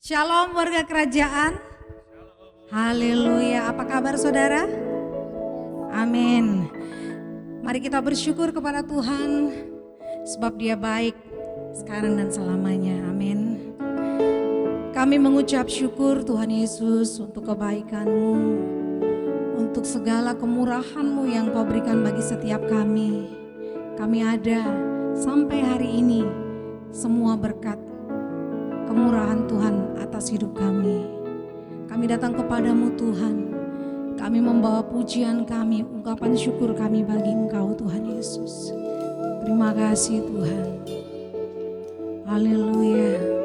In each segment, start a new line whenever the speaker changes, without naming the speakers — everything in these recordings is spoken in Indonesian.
Shalom warga kerajaan. Haleluya. Apa kabar saudara? Amin. Mari kita bersyukur kepada Tuhan sebab Dia baik sekarang dan selamanya. Amin. Kami mengucap syukur Tuhan Yesus untuk kebaikan-Mu, untuk segala kemurahan-Mu yang Kau berikan bagi setiap kami. Kami ada sampai hari ini semua berkat kemurahan Tuhan atas hidup kami. Kami datang kepadamu Tuhan. Kami membawa pujian kami, ungkapan syukur kami bagi Engkau Tuhan Yesus. Terima kasih Tuhan. Haleluya.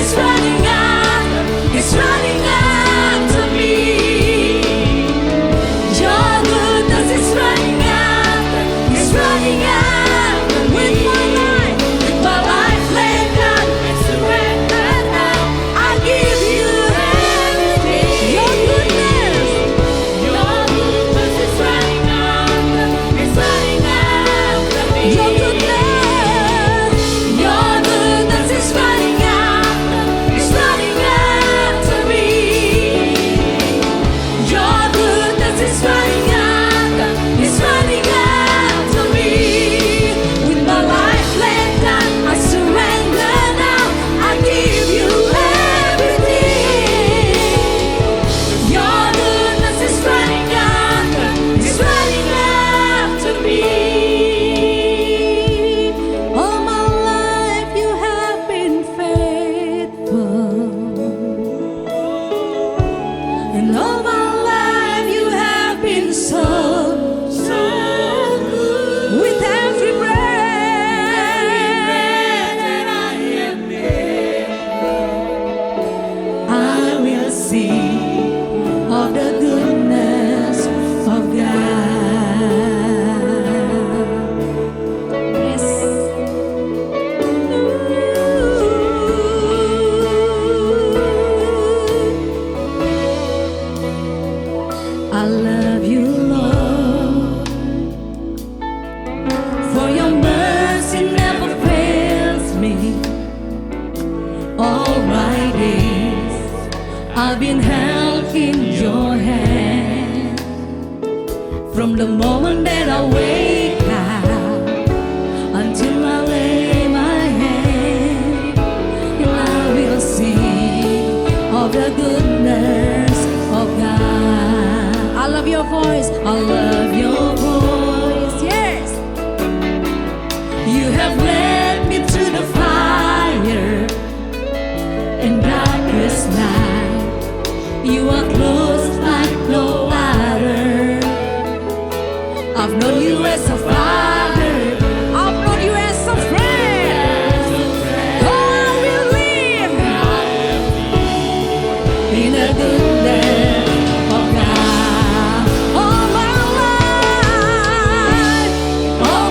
is running after, it's running after me. Your goodness is running after, it's running after me. With my life laid down and surrendered now, I give you everything. Your goodness is running after, it's running after me. Your goodness is running after, it's running after me. Your goodness is running after, it's running after me. With my life laid down, I surrender now, I give you everything. Your goodness is running after, it's running after me. All my life you have been faithful, and all my life you have been so good. With every breath that I am able, I will sing of the goodness of God. Yes. I love you, Lord, for your mercy never fails me. All my days I've been held in your hand. From the moment that I wake up until I lay my head, I will sing of the goodness of God. I love your voice, I love your voice, yes. You have led me through the fire and darkest night. You are close like no other. I've known you as a father, I've known you as a friend. Oh, I will live in the goodness of God. All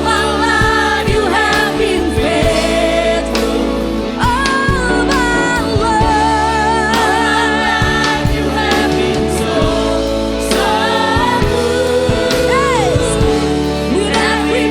my life you have been faithful. All my life you have been so good. Yes. With every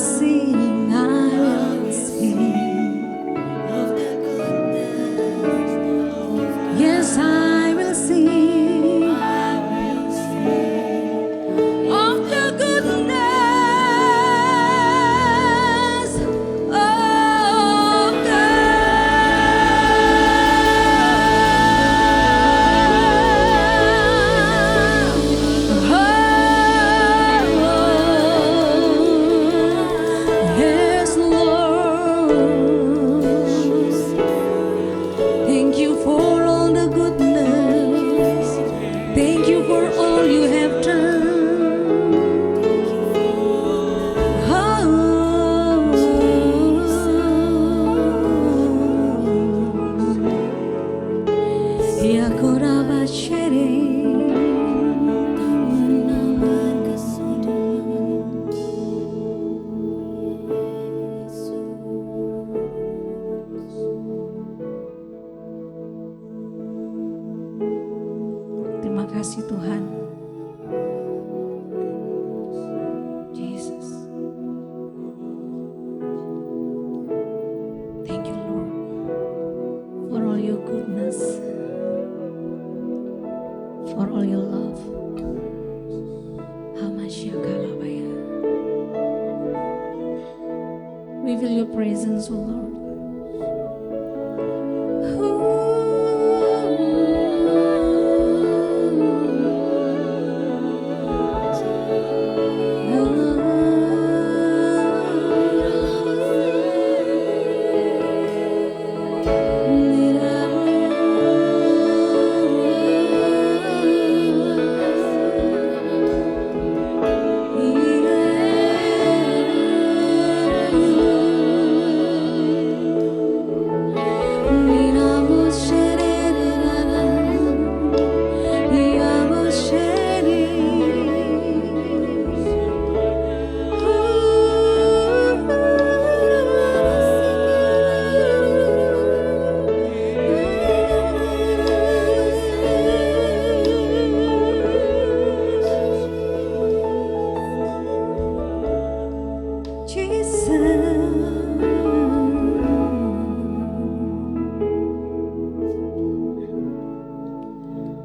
sing, I will sing. Yes, I will sing of the goodness of God. Yes, Lord. Thank you for all the goodness. Thank you for all you have done. Ya koraba shere. Terima kasih Tuhan. Jesus. Thank you Lord for all your goodness, for all your love. Hamasyakalabaya. We feel your presence, O Lord.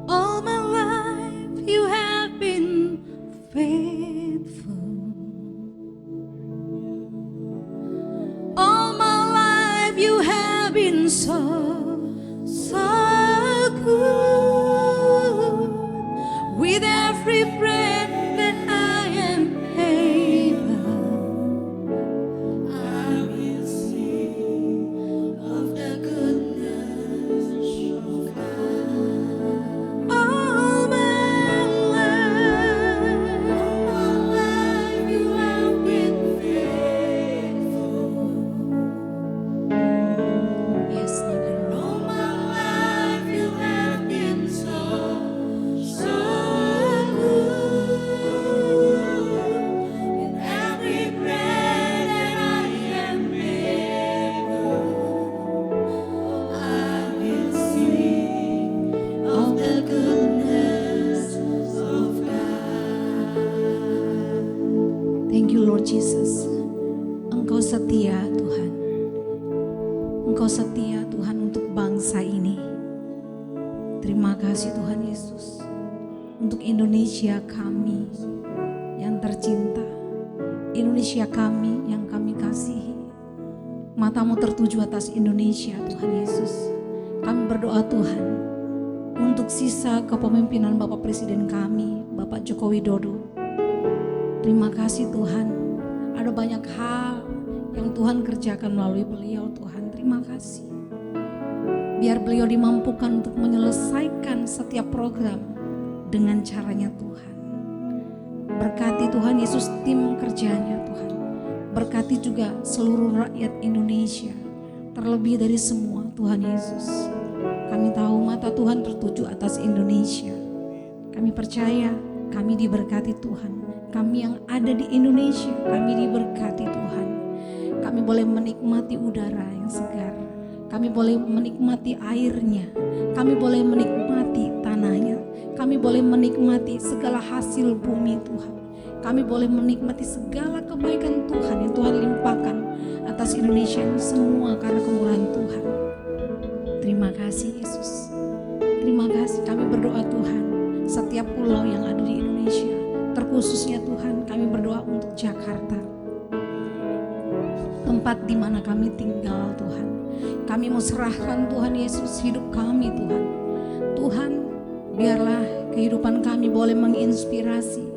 All my life you have been faithful. All my life you have been so good. With every breath that I am able, I will sing of the goodness of God. All my life you have been faithful. Yes, Lord. All my life you have been so good. In every breath that I am able, I will sing of the goodness of God. Thank you Lord Jesus. Engkau setia Tuhan. Engkau setia Tuhan untuk bangsa ini. Terima kasih Tuhan Yesus. Untuk Indonesia kami yang tercinta. Indonesia kami yang kami kasihi. Matamu tertuju atas Indonesia Tuhan Yesus. Kami berdoa Tuhan untuk sisa kepemimpinan Bapak Presiden kami, Bapak Joko Widodo. Terima kasih Tuhan, ada banyak hal yang Tuhan kerjakan melalui beliau Tuhan. Terima kasih. Biar beliau dimampukan untuk menyelesaikan setiap program dengan caranya Tuhan. Berkati Tuhan Yesus tim kerjanya Tuhan. Berkati juga seluruh rakyat Indonesia. Terlebih dari semua Tuhan Yesus. Kami tahu mata Tuhan tertuju atas Indonesia. Kami percaya kami diberkati Tuhan. Kami yang ada di Indonesia, kami diberkati Tuhan. Kami boleh menikmati udara yang segar. Kami boleh menikmati airnya. Kami boleh menikmati tanahnya. Kami boleh menikmati segala hasil bumi Tuhan. Kami boleh menikmati segala kebaikan Tuhan yang Tuhan atas Indonesia ini semua karena kemurahan Tuhan. Terima kasih Yesus. Terima kasih, kami berdoa Tuhan, setiap pulau yang ada di Indonesia, terkhususnya Tuhan kami berdoa untuk Jakarta, tempat di mana kami tinggal Tuhan. Kami mau serahkan Tuhan Yesus hidup kami Tuhan. Tuhan, biarlah kehidupan kami boleh menginspirasi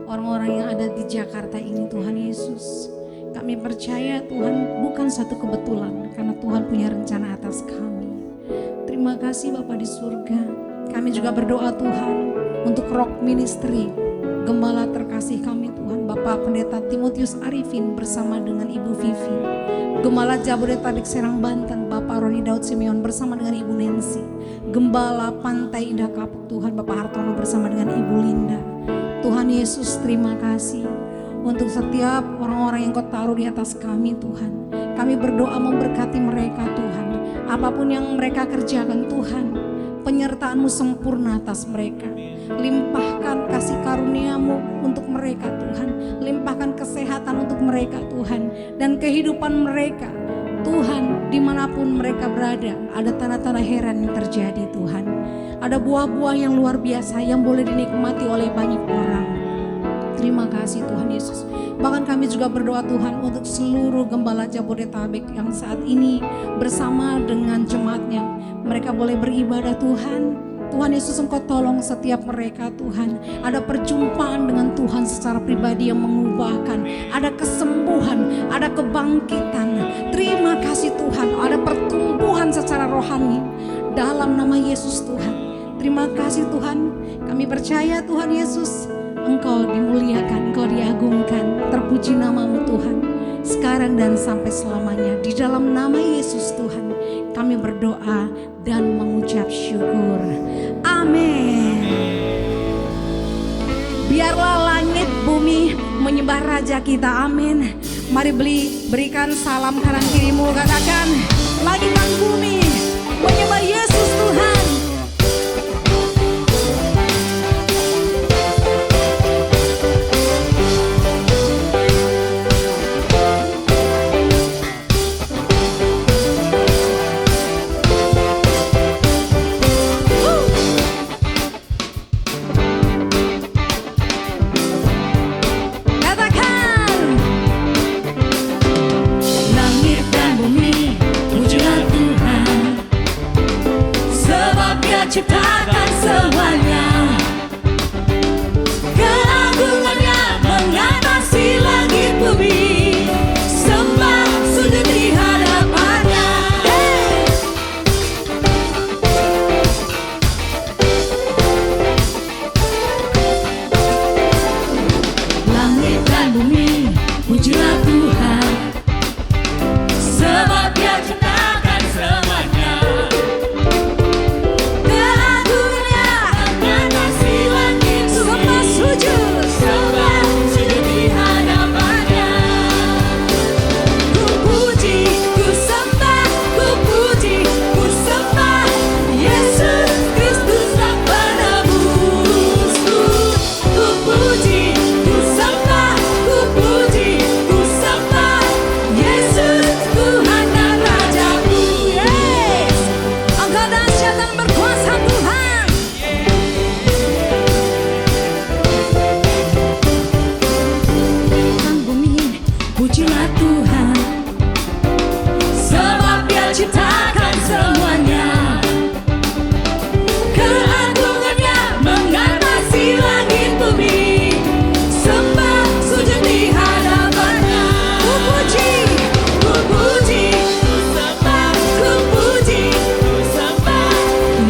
orang-orang yang ada di Jakarta ini Tuhan Yesus. Kami percaya Tuhan bukan satu kebetulan, karena Tuhan punya rencana atas kami. Terima kasih Bapa di surga. Kami juga berdoa Tuhan untuk Rock Ministry, gembala terkasih kami Tuhan, Bapak Pendeta Timotius Arifin bersama dengan Ibu Vivi. Gembala Jabodetabek Serang Banten, Bapak Roni Daud Simeon bersama dengan Ibu Nancy. Gembala Pantai Indah Kapuk Tuhan, Bapak Hartono bersama dengan Ibu Linda. Tuhan Yesus, terima kasih untuk setiap orang-orang yang Kau taruh di atas kami Tuhan. Kami berdoa memberkati mereka Tuhan. Apapun yang mereka kerjakan Tuhan, penyertaan-Mu sempurna atas mereka. Limpahkan kasih karunia-Mu untuk mereka Tuhan. Limpahkan kesehatan untuk mereka Tuhan. Dan kehidupan mereka Tuhan, dimanapun mereka berada, ada tanda-tanda heran yang terjadi Tuhan. Ada buah-buah yang luar biasa yang boleh dinikmati oleh banyak orang. Terima kasih Tuhan Yesus. Bahkan kami juga berdoa Tuhan untuk seluruh gembala Jabodetabek yang saat ini bersama dengan jemaatnya. Mereka boleh beribadah Tuhan. Tuhan Yesus, Engkau tolong setiap mereka Tuhan. Ada perjumpaan dengan Tuhan secara pribadi yang mengubahkan. Ada kesembuhan, ada kebangkitan. Terima kasih Tuhan, ada pertumbuhan secara rohani dalam nama Yesus Tuhan. Terima kasih Tuhan, kami percaya Tuhan Yesus, Engkau dimuliakan, Engkau diagungkan. Terpuji nama-Mu Tuhan, sekarang dan sampai selamanya. Di dalam nama Yesus Tuhan, kami berdoa dan mengucap syukur. Amin. Biarlah langit bumi menyembah Raja kita. Amin. Mari berikan salam kanan kirimu, katakan langit dan bumi menyembah Yesus Tuhan.
Ciptakan semuanya, keagungannya mengatasi langit bumi, sembah sujud di hadapannya. Langit dan bumi pujilah Tuhan, sebab Dia ciptakan semuanya. Pujilah Tuhan, sebab Dia ciptakan semuanya, keagungannya mengatasi langit bumi, sembah sujud di hadapannya. Ku puji, ku puji, ku sembah, ku puji, ku sembah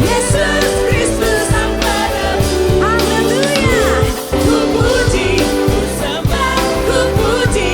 Yesus Kristus Sang Penebus. Haleluya. Ku puji, ku sembah, ku puji,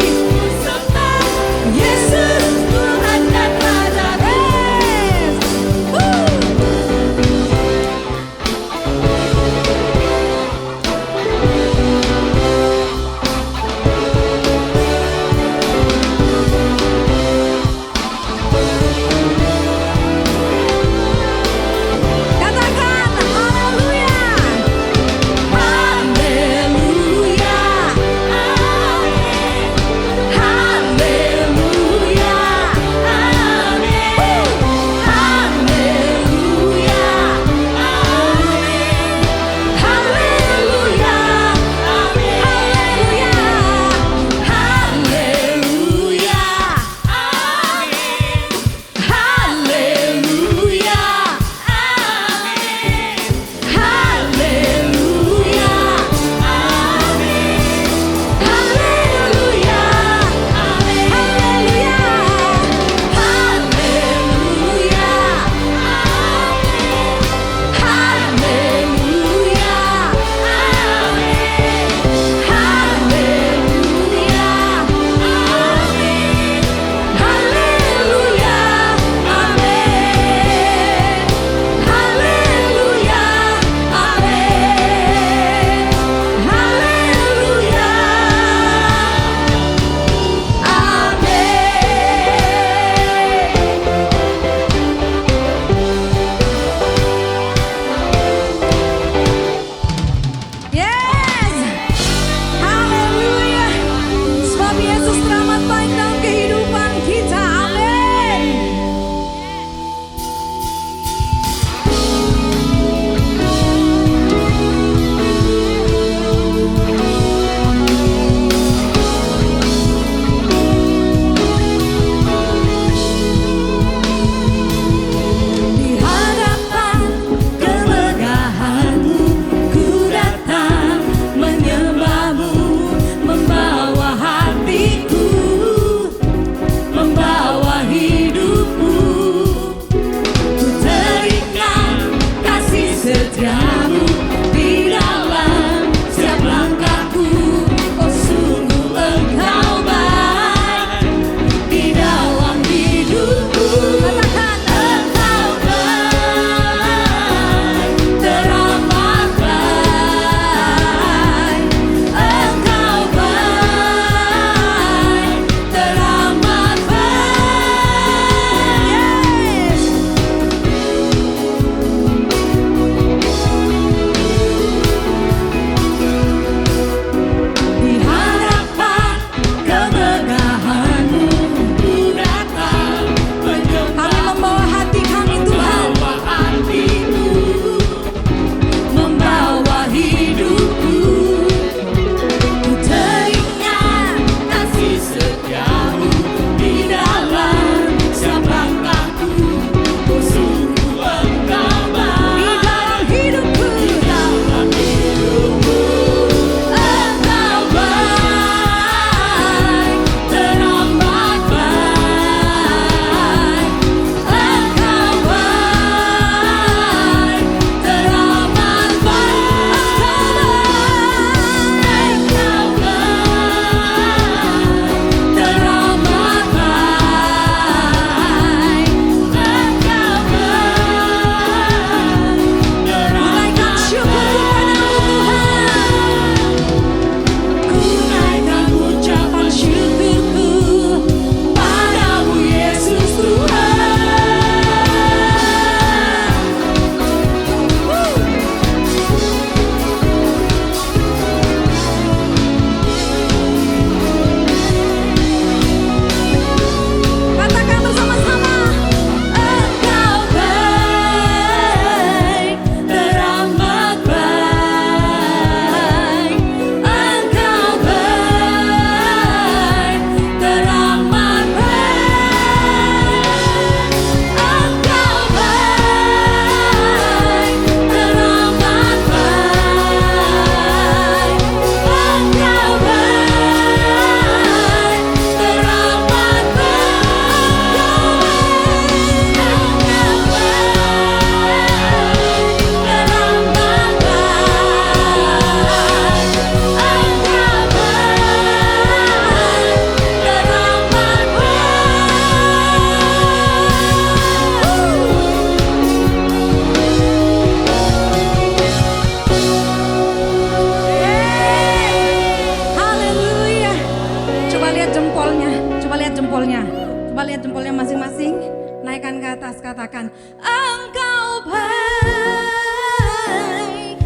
jempolnya. Coba lihat jempolnya masing-masing. Naikkan ke atas, katakan Engkau baik.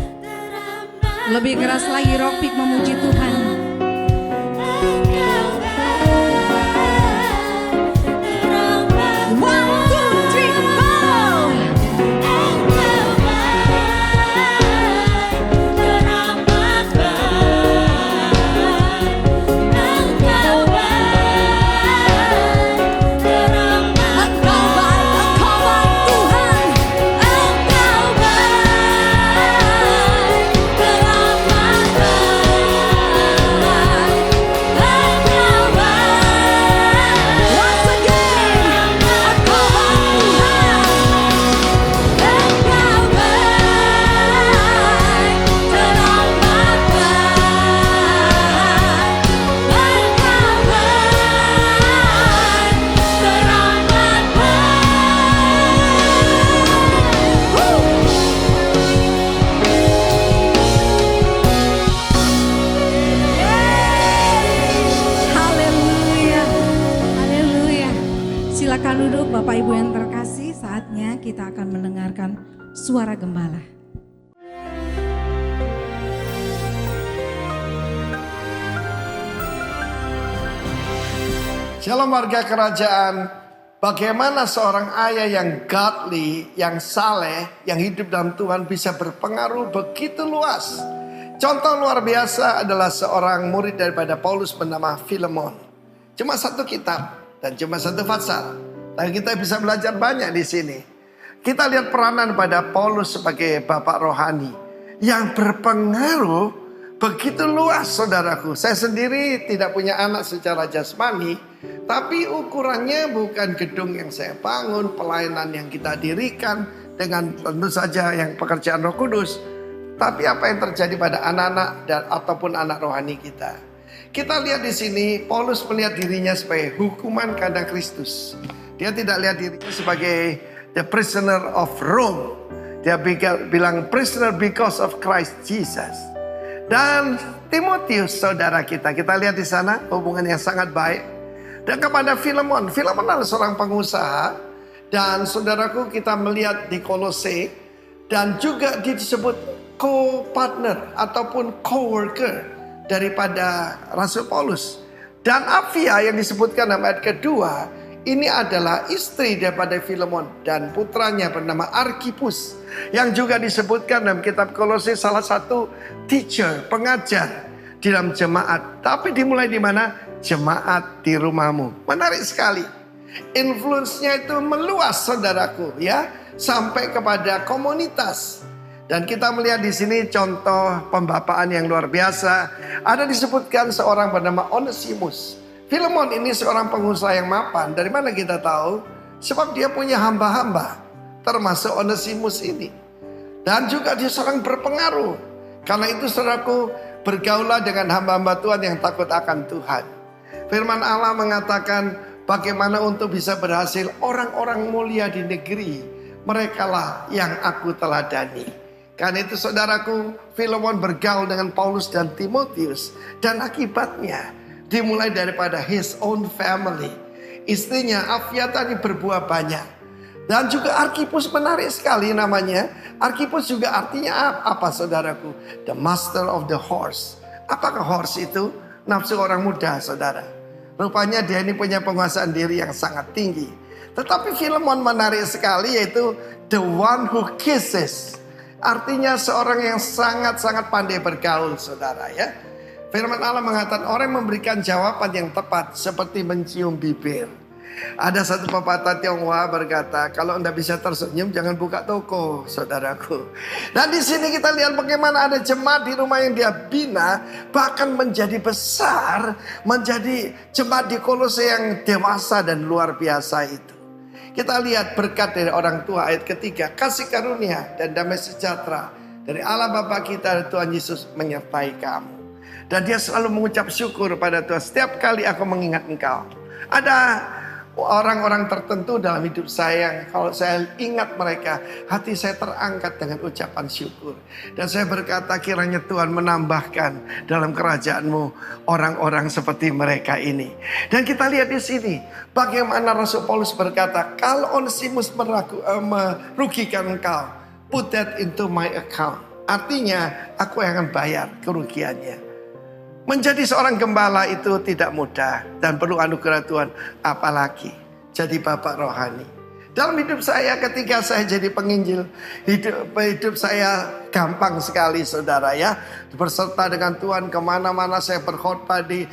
Lebih keras lagi Rockpick memuji Tuhan. Silakan duduk Bapak Ibu yang terkasih, saatnya kita akan mendengarkan suara gembala.
Shalom warga kerajaan. Bagaimana seorang ayah yang godly, yang saleh, yang hidup dalam Tuhan bisa berpengaruh begitu luas. Contoh luar biasa adalah seorang murid daripada Paulus bernama Filemon. Cuma satu kitab dan cuma satu pasal. Tapi kita bisa belajar banyak di sini. Kita lihat peranan pada Paulus sebagai bapak rohani yang berpengaruh begitu luas, saudaraku. Saya sendiri tidak punya anak secara jasmani, tapi ukurannya bukan gedung yang saya bangun, pelayanan yang kita dirikan dengan tentu saja yang pekerjaan Roh Kudus, tapi apa yang terjadi pada anak-anak dan ataupun anak rohani kita. Kita lihat di sini Paulus melihat dirinya sebagai hukuman karena Kristus. Dia tidak lihat dirinya sebagai the prisoner of Rome. Dia bilang prisoner because of Christ Jesus. Dan Timotius saudara kita lihat di sana hubungan yang sangat baik. Dan kepada Filemon adalah seorang pengusaha. Dan saudaraku kita melihat di Kolose dan juga disebut co-partner ataupun co-worker daripada Rasul Paulus. Dan Apfia yang disebutkan dalam ayat kedua, ini adalah istri daripada Filemon dan putranya bernama Archippus yang juga disebutkan dalam kitab Kolose salah satu teacher, pengajar di dalam jemaat. Tapi dimulai di mana? Jemaat di rumahmu. Menarik sekali. Influence-nya itu meluas saudaraku ya, sampai kepada komunitas. Dan kita melihat di sini contoh pembapaan yang luar biasa. Ada disebutkan seorang bernama Onesimus. Filemon ini seorang pengusaha yang mapan. Dari mana kita tahu? Sebab dia punya hamba-hamba, termasuk Onesimus ini. Dan juga dia seorang berpengaruh. Karena itu saudaraku, bergaulah dengan hamba-hamba Tuhan yang takut akan Tuhan. Firman Allah mengatakan bagaimana untuk bisa berhasil orang-orang mulia di negeri. Merekalah yang aku teladani. Karena itu saudaraku, Filemon bergaul dengan Paulus dan Timotius. Dan akibatnya dimulai daripada his own family. Istrinya Apfia tadi berbuah banyak. Dan juga Archippus menarik sekali namanya. Archippus juga artinya apa saudaraku? The master of the horse. Apakah horse itu? Nafsu orang muda saudara. Rupanya dia ini punya penguasaan diri yang sangat tinggi. Tetapi Filemon menarik sekali yaitu the one who kisses. Artinya seorang yang sangat-sangat pandai bergaul saudara ya. Firman Allah mengatakan orang yang memberikan jawaban yang tepat seperti mencium bibir. Ada satu pepatah Tionghoa berkata, kalau Anda bisa tersenyum jangan buka toko, saudaraku. Dan di sini kita lihat bagaimana ada jemaat di rumah yang dia bina, bahkan menjadi besar, menjadi jemaat di Kolose yang dewasa dan luar biasa itu. Kita lihat berkat dari orang tua ayat ketiga, kasih karunia dan damai sejahtera dari Allah Bapa kita dan Tuhan Yesus menyertai kamu. Dan dia selalu mengucap syukur pada Tuhan. Setiap kali aku mengingat engkau. Ada orang-orang tertentu dalam hidup saya yang kalau saya ingat mereka, hati saya terangkat dengan ucapan syukur. Dan saya berkata, kiranya Tuhan menambahkan dalam kerajaan-Mu orang-orang seperti mereka ini. Dan kita lihat di sini bagaimana Rasul Paulus berkata, kalau Onesimus merugikan engkau, put that into my account. Artinya aku yang akan bayar kerugiannya. Menjadi seorang gembala itu tidak mudah dan perlu anugerah Tuhan, apalagi jadi bapak rohani. Dalam hidup saya ketika saya jadi penginjil, hidup saya gampang sekali saudara ya. Berserta dengan Tuhan kemana-mana saya berkhotbah di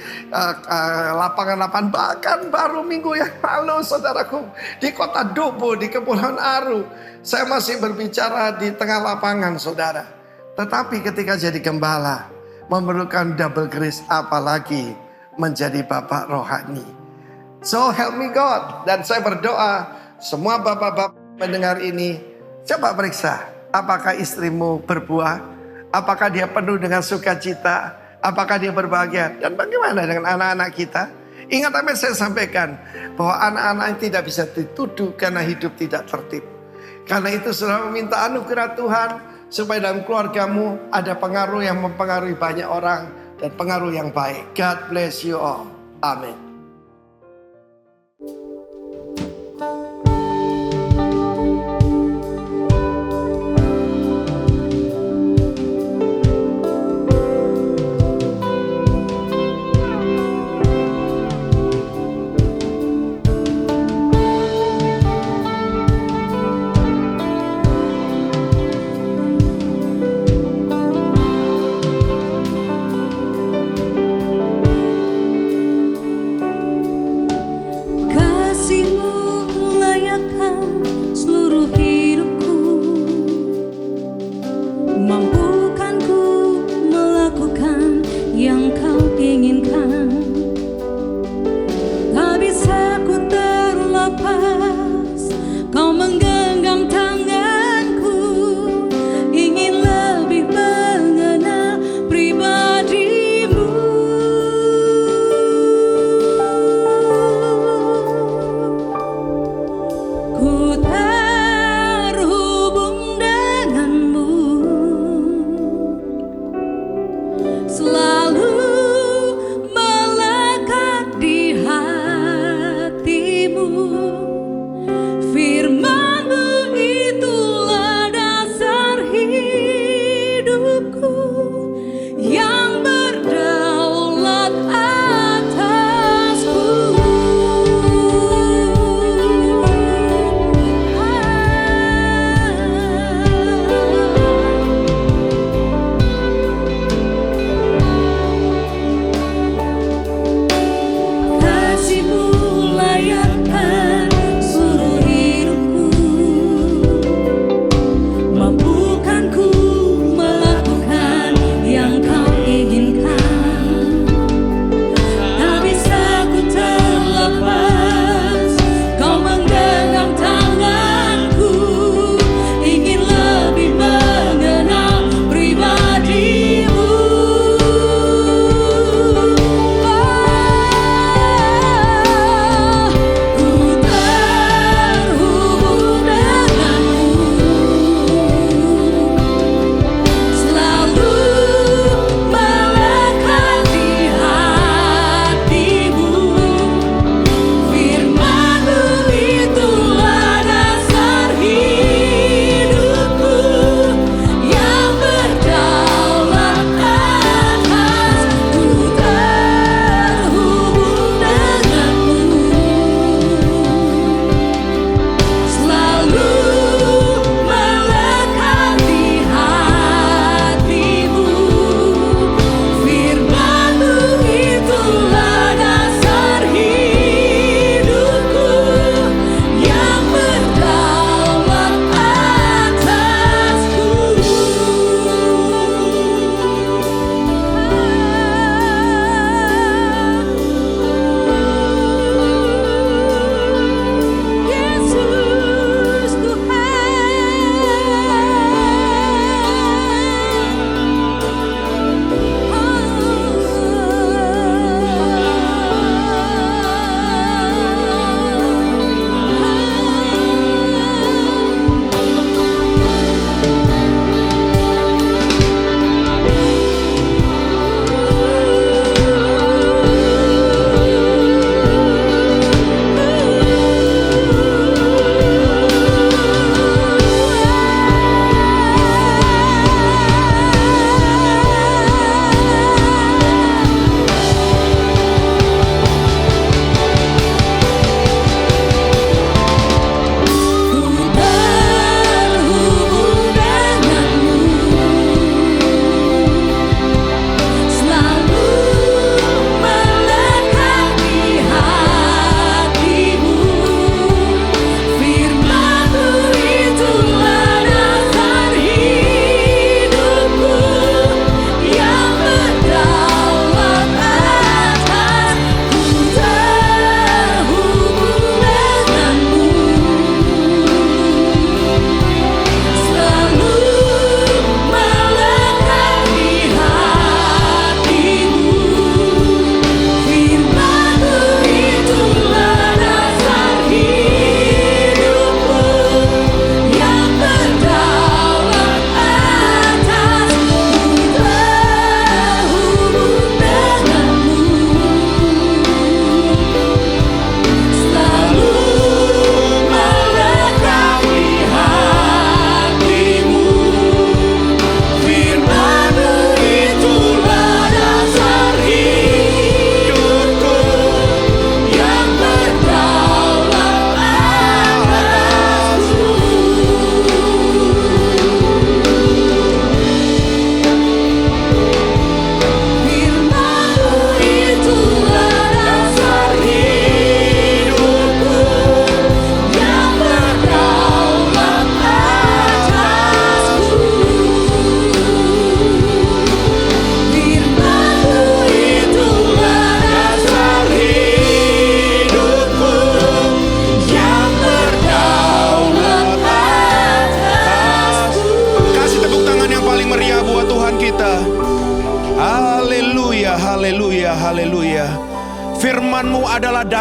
lapangan-lapangan. Bahkan baru minggu yang lalu saudaraku di kota Dobo, di Kepulauan Aru. Saya masih berbicara di tengah lapangan saudara. Tetapi ketika jadi gembala, memerlukan double grace, apalagi menjadi bapak rohani. So help me God. Dan saya berdoa semua bapak-bapak mendengar ini, coba periksa apakah istrimu berbuah, apakah dia penuh dengan sukacita, apakah dia berbahagia, dan bagaimana dengan anak-anak kita. Ingat apa yang saya sampaikan, bahwa anak-anak yang tidak bisa dituduh karena hidup tidak tertib. Karena itu saudara meminta anugerah Tuhan, supaya dalam keluargamu ada pengaruh yang mempengaruhi banyak orang dan pengaruh yang baik. God bless you all. Amin.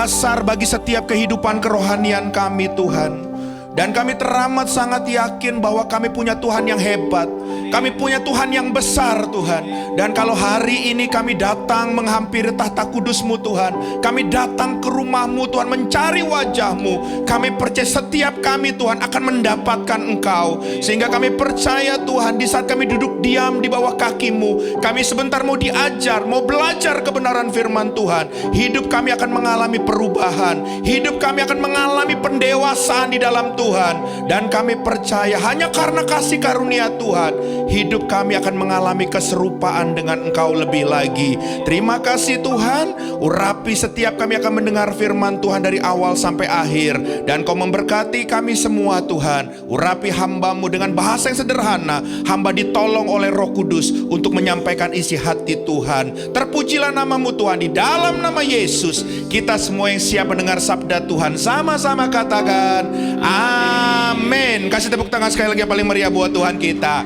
dasar bagi setiap kehidupan kerohanian kami Tuhan. Dan kami teramat sangat yakin bahwa kami punya Tuhan yang hebat. Kami punya Tuhan yang besar Tuhan. Dan kalau hari ini kami datang menghampiri tahta kudus-Mu Tuhan, kami datang ke rumah-Mu Tuhan, mencari wajah-Mu, kami percaya setiap kami Tuhan akan mendapatkan Engkau. Sehingga kami percaya Tuhan, di saat kami duduk diam di bawah kaki-Mu, kami sebentar mau diajar, mau belajar kebenaran firman Tuhan, hidup kami akan mengalami perubahan, hidup kami akan mengalami pendewasaan di dalam Tuhan. Dan kami percaya hanya karena kasih karunia Tuhan, hidup kami akan mengalami keserupaan dengan Engkau lebih lagi. Terima kasih Tuhan, urapi setiap kami akan mendengar firman Tuhan dari awal sampai akhir. Dan Kau memberkati kami semua Tuhan. Urapi hamba-Mu dengan bahasa yang sederhana. Hamba ditolong oleh Roh Kudus untuk menyampaikan isi hati Tuhan. Terpujilah nama-Mu Tuhan. Di dalam nama Yesus, kita semua yang siap mendengar sabda Tuhan, sama-sama katakan amin. Kasih tepuk tangan sekali lagi yang paling meriah buat Tuhan kita.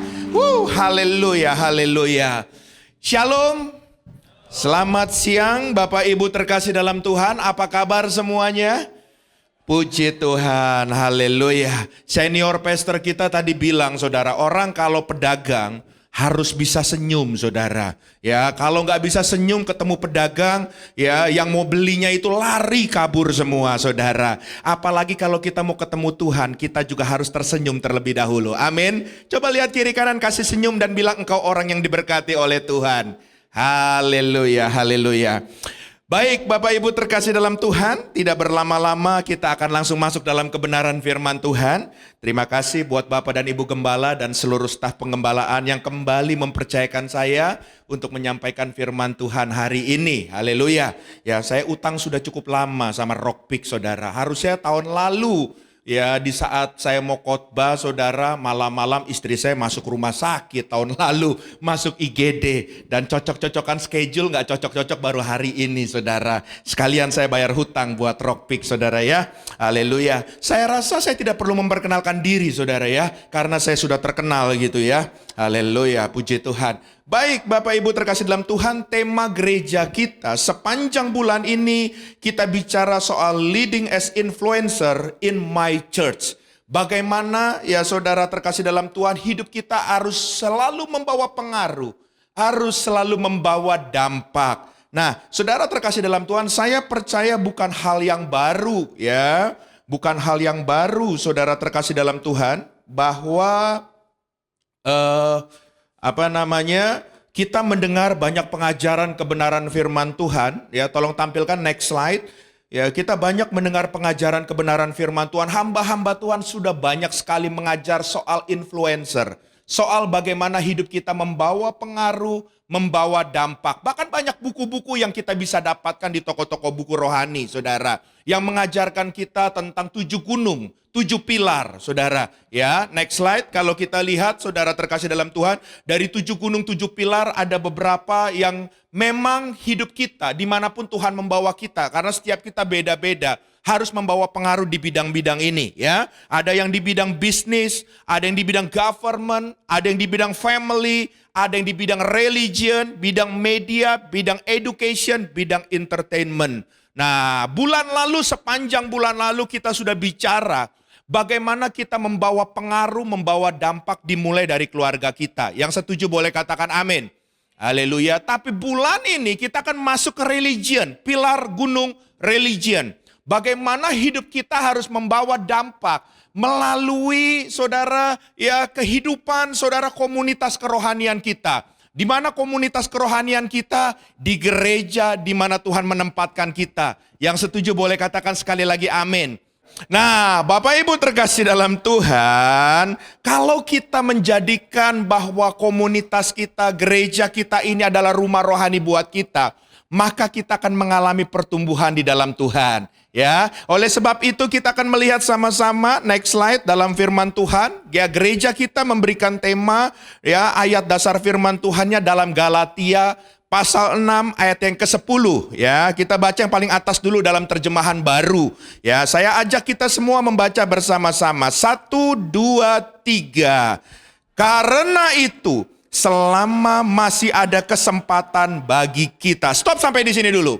Haleluya, haleluya. Shalom. Selamat siang Bapak Ibu terkasih dalam Tuhan. Apa kabar semuanya? Puji Tuhan, haleluya. Senior pastor kita tadi bilang, saudara, orang kalau pedagang harus bisa senyum, saudara. Ya, kalau nggak bisa senyum ketemu pedagang, ya, yang mau belinya itu lari kabur semua, saudara. Apalagi kalau kita mau ketemu Tuhan, kita juga harus tersenyum terlebih dahulu. Amin. Coba lihat kiri kanan, kasih senyum dan bilang engkau orang yang diberkati oleh Tuhan. Haleluya, haleluya. Baik Bapak Ibu terkasih dalam Tuhan, tidak berlama-lama kita akan langsung masuk dalam kebenaran firman Tuhan. Terima kasih buat Bapak dan Ibu Gembala dan seluruh staf pengembalaan yang kembali mempercayakan saya untuk menyampaikan firman Tuhan hari ini. Haleluya. Ya, saya utang sudah cukup lama sama Rockpick, saudara. Harusnya tahun lalu, ya, di saat saya mau khotbah, saudara, malam-malam istri saya masuk rumah sakit tahun lalu, masuk IGD, dan cocok-cocokan schedule nggak cocok-cocok baru hari ini, saudara. Sekalian saya bayar hutang buat Rockpick, saudara ya. Haleluya. Saya rasa saya tidak perlu memperkenalkan diri, saudara ya, karena saya sudah terkenal gitu ya. Haleluya, puji Tuhan. Baik Bapak Ibu terkasih dalam Tuhan, tema gereja kita sepanjang bulan ini kita bicara soal leading as influencer in my church. Bagaimana ya saudara terkasih dalam Tuhan, hidup kita harus selalu membawa pengaruh, harus selalu membawa dampak. Nah saudara terkasih dalam Tuhan, saya percaya bukan hal yang baru ya, bukan hal yang baru saudara terkasih dalam Tuhan, bahwa kita mendengar banyak pengajaran kebenaran firman Tuhan. Ya, tolong tampilkan next slide. Ya, kita banyak mendengar pengajaran kebenaran firman Tuhan. Hamba-hamba Tuhan sudah banyak sekali mengajar soal influencer, soal bagaimana hidup kita membawa pengaruh, membawa dampak. Bahkan banyak buku-buku yang kita bisa dapatkan di toko-toko buku rohani, saudara, yang mengajarkan kita tentang 7 gunung, 7 pilar, saudara. Ya, next slide. Kalau kita lihat, saudara terkasih dalam Tuhan, dari 7 gunung, 7 pilar, ada beberapa yang memang hidup kita, dimanapun Tuhan membawa kita, karena setiap kita beda-beda, harus membawa pengaruh di bidang-bidang ini. Ya, ada yang di bidang bisnis, ada yang di bidang government, ada yang di bidang family, ada yang di bidang religion, bidang media, bidang education, bidang entertainment. Nah, sepanjang bulan lalu kita sudah bicara bagaimana kita membawa pengaruh, membawa dampak dimulai dari keluarga kita. Yang setuju boleh katakan amin. Haleluya. Tapi bulan ini kita akan masuk ke religion, pilar gunung religion. Bagaimana hidup kita harus membawa dampak melalui saudara ya kehidupan saudara komunitas kerohanian kita. Di mana komunitas kerohanian kita? Di gereja di mana Tuhan menempatkan kita. Yang setuju boleh katakan sekali lagi amin. Nah, Bapak Ibu terkasih dalam Tuhan, kalau kita menjadikan bahwa komunitas kita, gereja kita ini adalah rumah rohani buat kita, maka kita akan mengalami pertumbuhan di dalam Tuhan. Ya, oleh sebab itu kita akan melihat sama-sama next slide dalam firman Tuhan. Ya, gereja kita memberikan tema ya ayat dasar firman Tuhannya dalam Galatia pasal 6 ayat yang ke-10 ya. Kita baca yang paling atas dulu dalam terjemahan baru. Ya, saya ajak kita semua membaca bersama-sama. 1 2 3. Karena itu, selama masih ada kesempatan bagi kita. Stop sampai di sini dulu.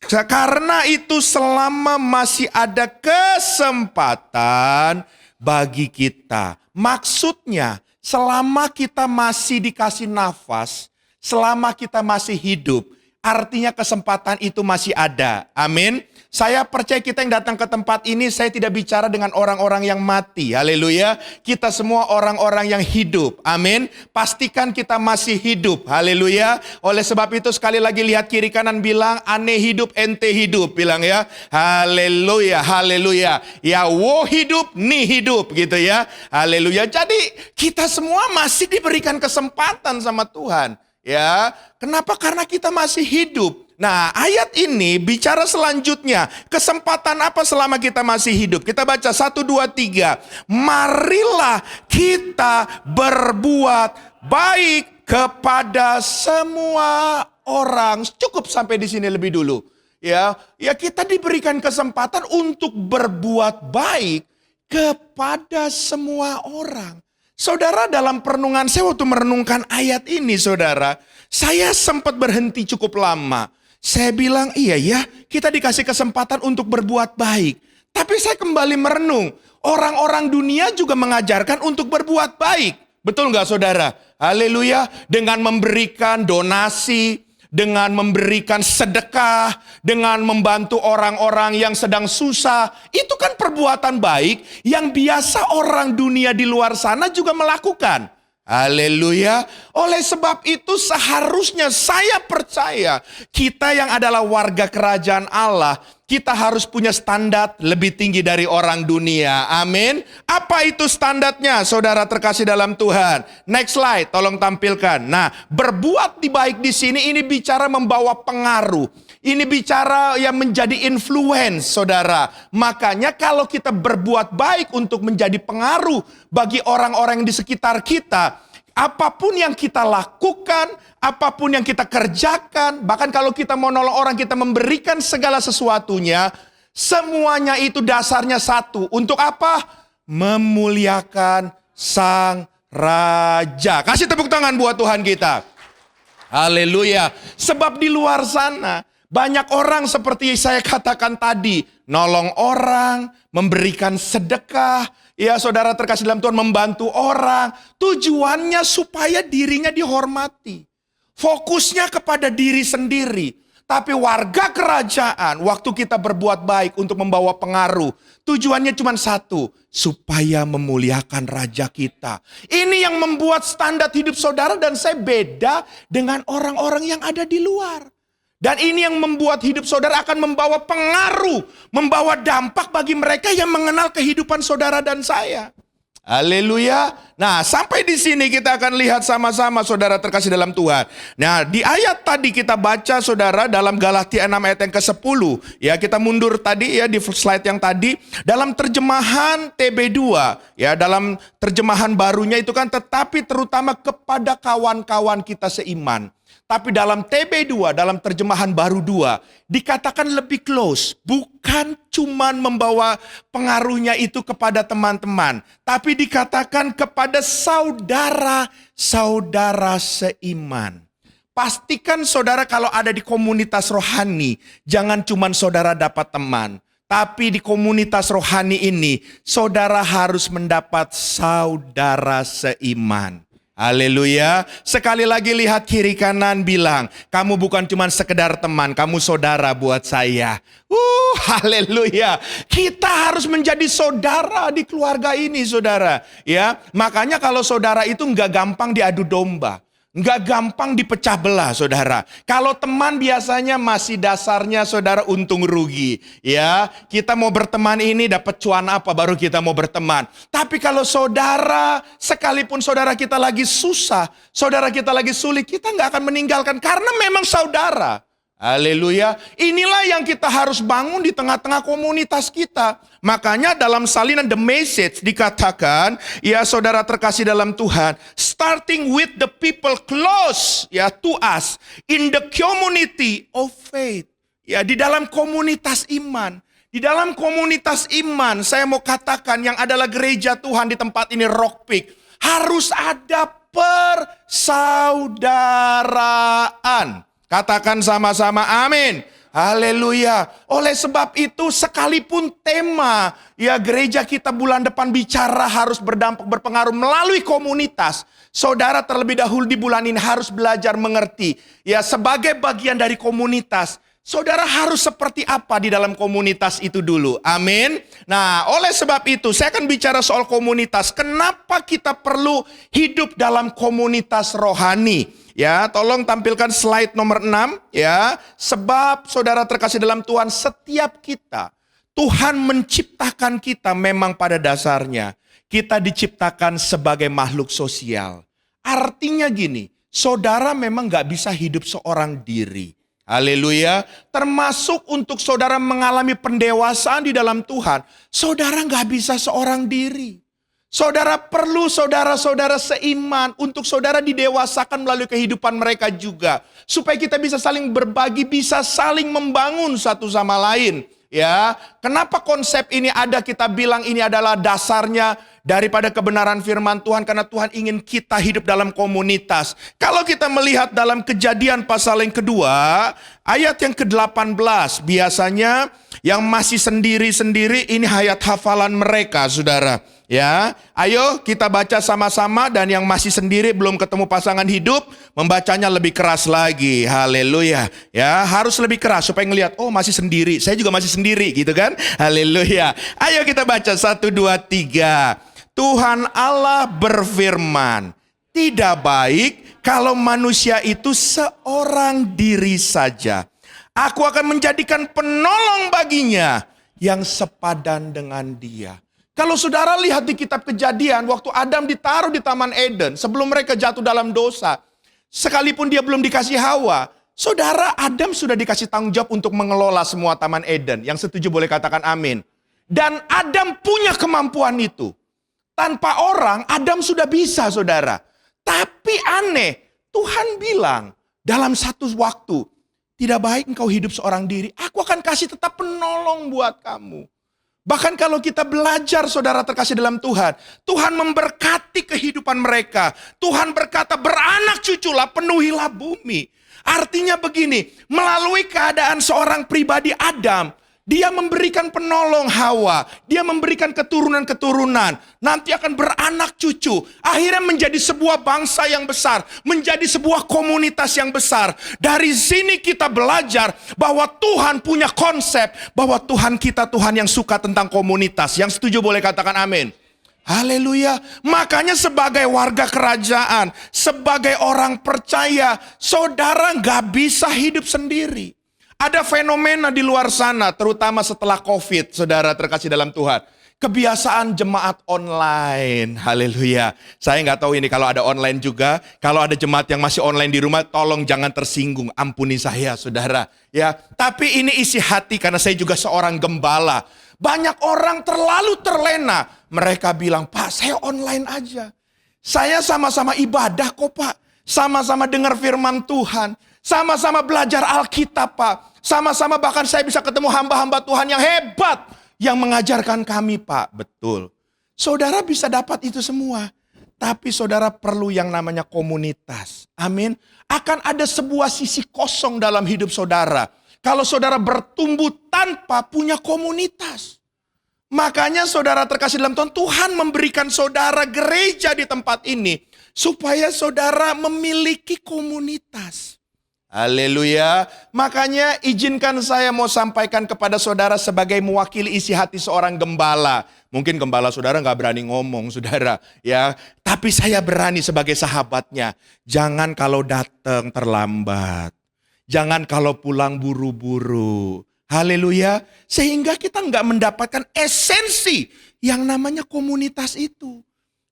Karena itu selama masih ada kesempatan bagi kita. Maksudnya selama kita masih dikasih nafas, selama kita masih hidup, artinya kesempatan itu masih ada. Amin. Saya percaya kita yang datang ke tempat ini, saya tidak bicara dengan orang-orang yang mati. Haleluya. Kita semua orang-orang yang hidup. Amin. Pastikan kita masih hidup. Haleluya. Oleh sebab itu sekali lagi lihat kiri kanan bilang, aneh hidup, ente hidup. Bilang ya. Haleluya. Haleluya. Ya wo hidup, nih hidup gitu ya. Haleluya. Jadi kita semua masih diberikan kesempatan sama Tuhan. Ya, kenapa? Karena kita masih hidup. Nah, ayat ini bicara selanjutnya. Kesempatan apa selama kita masih hidup? Kita baca 1, 2, 3. Marilah kita berbuat baik kepada semua orang. Cukup sampai di sini lebih dulu. Ya, kita diberikan kesempatan untuk berbuat baik kepada semua orang. Saudara, dalam perenungan saya waktu merenungkan ayat ini, saudara, saya sempat berhenti cukup lama. Saya bilang, iya ya, kita dikasih kesempatan untuk berbuat baik. Tapi saya kembali merenung, orang-orang dunia juga mengajarkan untuk berbuat baik. Betul nggak saudara? Haleluya, dengan memberikan donasi, dengan memberikan sedekah, dengan membantu orang-orang yang sedang susah. Itu kan perbuatan baik yang biasa orang dunia di luar sana juga melakukan. Haleluya. Oleh sebab itu seharusnya saya percaya kita yang adalah warga kerajaan Allah, kita harus punya standar lebih tinggi dari orang dunia. Amin. Apa itu standarnya, saudara terkasih dalam Tuhan? Next slide, tolong tampilkan. Nah, berbuat baik di sini ini bicara membawa pengaruh. Ini bicara yang menjadi influence, saudara. Makanya kalau kita berbuat baik untuk menjadi pengaruh bagi orang-orang di sekitar kita, apapun yang kita lakukan, apapun yang kita kerjakan, bahkan kalau kita mau nolong orang, kita memberikan segala sesuatunya, semuanya itu dasarnya satu. Untuk apa? Memuliakan Sang Raja. Kasih tepuk tangan buat Tuhan kita. Haleluya. Sebab di luar sana banyak orang seperti saya katakan tadi, nolong orang, memberikan sedekah, ya saudara terkasih dalam Tuhan, membantu orang. Tujuannya supaya dirinya dihormati. Fokusnya kepada diri sendiri. Tapi warga kerajaan, waktu kita berbuat baik untuk membawa pengaruh, tujuannya cuma satu, supaya memuliakan Raja kita. Ini yang membuat standar hidup saudara dan saya beda dengan orang-orang yang ada di luar. Dan ini yang membuat hidup saudara akan membawa pengaruh, membawa dampak bagi mereka yang mengenal kehidupan saudara dan saya. Haleluya. Nah, sampai di sini kita akan lihat sama-sama saudara terkasih dalam Tuhan. Nah, di ayat tadi kita baca saudara dalam Galatia 6 ayat yang ke-10. Ya, kita mundur tadi ya di slide yang tadi. Dalam terjemahan TB2, ya dalam terjemahan barunya itu kan tetapi terutama kepada kawan-kawan kita seiman. Tapi dalam TB2, dalam terjemahan baru 2, dikatakan lebih close. Bukan cuman membawa pengaruhnya itu kepada teman-teman. Tapi dikatakan kepada saudara-saudara seiman. Pastikan saudara kalau ada di komunitas rohani, jangan cuman saudara dapat teman. Tapi di komunitas rohani ini, saudara harus mendapat saudara seiman. Haleluya. Sekali lagi lihat kiri kanan bilang, kamu bukan cuma sekedar teman, kamu saudara buat saya. Haleluya. Kita harus menjadi saudara di keluarga ini, saudara. Ya, makanya kalau saudara itu nggak gampang diadu domba. Nggak gampang dipecah belah, saudara. Kalau teman biasanya masih dasarnya saudara untung rugi. Ya, kita mau berteman ini dapat cuan apa baru kita mau berteman. Tapi kalau saudara, sekalipun saudara kita lagi susah, saudara kita lagi sulit, kita nggak akan meninggalkan karena memang saudara. Haleluya. Inilah yang kita harus bangun di tengah-tengah komunitas kita. Makanya dalam salinan The Message dikatakan, ya saudara terkasih dalam Tuhan, starting with the people close ya to us in the community of faith. Ya, di dalam komunitas iman. Di dalam komunitas iman, saya mau katakan yang adalah gereja Tuhan di tempat ini Rockpick, harus ada persaudaraan. Katakan sama-sama amin. Haleluya. Oleh sebab itu sekalipun tema ya gereja kita bulan depan bicara harus berdampak berpengaruh melalui komunitas. Saudara terlebih dahulu di bulan ini harus belajar mengerti. Ya sebagai bagian dari komunitas. Saudara harus seperti apa di dalam komunitas itu dulu. Amin. Nah, oleh sebab itu saya akan bicara soal komunitas. Kenapa kita perlu hidup dalam komunitas rohani? Ya, tolong tampilkan slide nomor 6 ya. Sebab saudara terkasih dalam Tuhan, setiap kita Tuhan menciptakan kita memang pada dasarnya kita diciptakan sebagai makhluk sosial. Artinya gini, saudara memang gak bisa hidup seorang diri. Haleluya. Termasuk untuk saudara mengalami pendewasaan di dalam Tuhan. Saudara gak bisa seorang diri. Saudara perlu saudara-saudara seiman untuk saudara didewasakan melalui kehidupan mereka juga. Supaya kita bisa saling berbagi, bisa saling membangun satu sama lain. Ya, kenapa konsep ini ada? Kita bilang ini adalah dasarnya daripada kebenaran firman Tuhan, karena Tuhan ingin kita hidup dalam komunitas. Kalau kita melihat dalam Kejadian pasal yang kedua, ayat yang ke-18, biasanya yang masih sendiri-sendiri ini ayat hafalan mereka, saudara. Ya, ayo kita baca sama-sama, dan yang masih sendiri belum ketemu pasangan hidup, membacanya lebih keras lagi. Haleluya. Ya, harus lebih keras supaya ngelihat, oh masih sendiri, saya juga masih sendiri gitu kan. Haleluya. Ayo kita baca 1, 2, 3. Tuhan Allah berfirman, tidak baik kalau manusia itu seorang diri saja. Aku akan menjadikan penolong baginya yang sepadan dengan dia. Kalau saudara lihat di kitab Kejadian, waktu Adam ditaruh di Taman Eden, sebelum mereka jatuh dalam dosa, sekalipun dia belum dikasih Hawa, saudara, Adam sudah dikasih tanggung jawab untuk mengelola semua Taman Eden. Yang setuju boleh katakan amin. Dan Adam punya kemampuan itu. Tanpa orang, Adam sudah bisa, saudara. Tapi aneh, Tuhan bilang dalam satu waktu, tidak baik engkau hidup seorang diri, aku akan kasih tetap penolong buat kamu. Bahkan kalau kita belajar, saudara terkasih dalam Tuhan, Tuhan memberkati kehidupan mereka. Tuhan berkata, beranak cuculah, penuhilah bumi. Artinya begini, melalui keadaan seorang pribadi Adam, dia memberikan penolong Hawa, dia memberikan keturunan-keturunan, nanti akan beranak cucu, akhirnya menjadi sebuah bangsa yang besar, menjadi sebuah komunitas yang besar. Dari sini kita belajar bahwa Tuhan punya konsep, bahwa Tuhan kita Tuhan yang suka tentang komunitas. Yang setuju boleh katakan amin. Haleluya. Makanya sebagai warga kerajaan, sebagai orang percaya, saudara gak bisa hidup sendiri. Ada fenomena di luar sana, terutama setelah COVID, saudara terkasih dalam Tuhan. Kebiasaan jemaat online, haleluya. Saya nggak tahu ini kalau ada online juga, kalau ada jemaat yang masih online di rumah, tolong jangan tersinggung, ampuni saya, saudara. Ya, tapi ini isi hati karena saya juga seorang gembala. Banyak orang terlalu terlena, mereka bilang, Pak, saya online aja. Saya sama-sama ibadah kok, Pak. Sama-sama dengar firman Tuhan. Sama-sama belajar Alkitab, Pak. Sama-sama bahkan saya bisa ketemu hamba-hamba Tuhan yang hebat. Yang mengajarkan kami, Pak. Betul. Saudara bisa dapat itu semua. Tapi saudara perlu yang namanya komunitas. Amin. Akan ada sebuah sisi kosong dalam hidup saudara. Kalau saudara bertumbuh tanpa punya komunitas. Makanya saudara terkasih dalam Tuhan, Tuhan memberikan saudara gereja di tempat ini. Supaya saudara memiliki komunitas. Haleluya. Makanya izinkan saya mau sampaikan kepada saudara sebagai mewakili isi hati seorang gembala. Mungkin gembala saudara gak berani ngomong, saudara. Ya, tapi saya berani sebagai sahabatnya. Jangan kalau datang terlambat. Jangan kalau pulang buru-buru. Haleluya. Sehingga kita gak mendapatkan esensi yang namanya komunitas itu.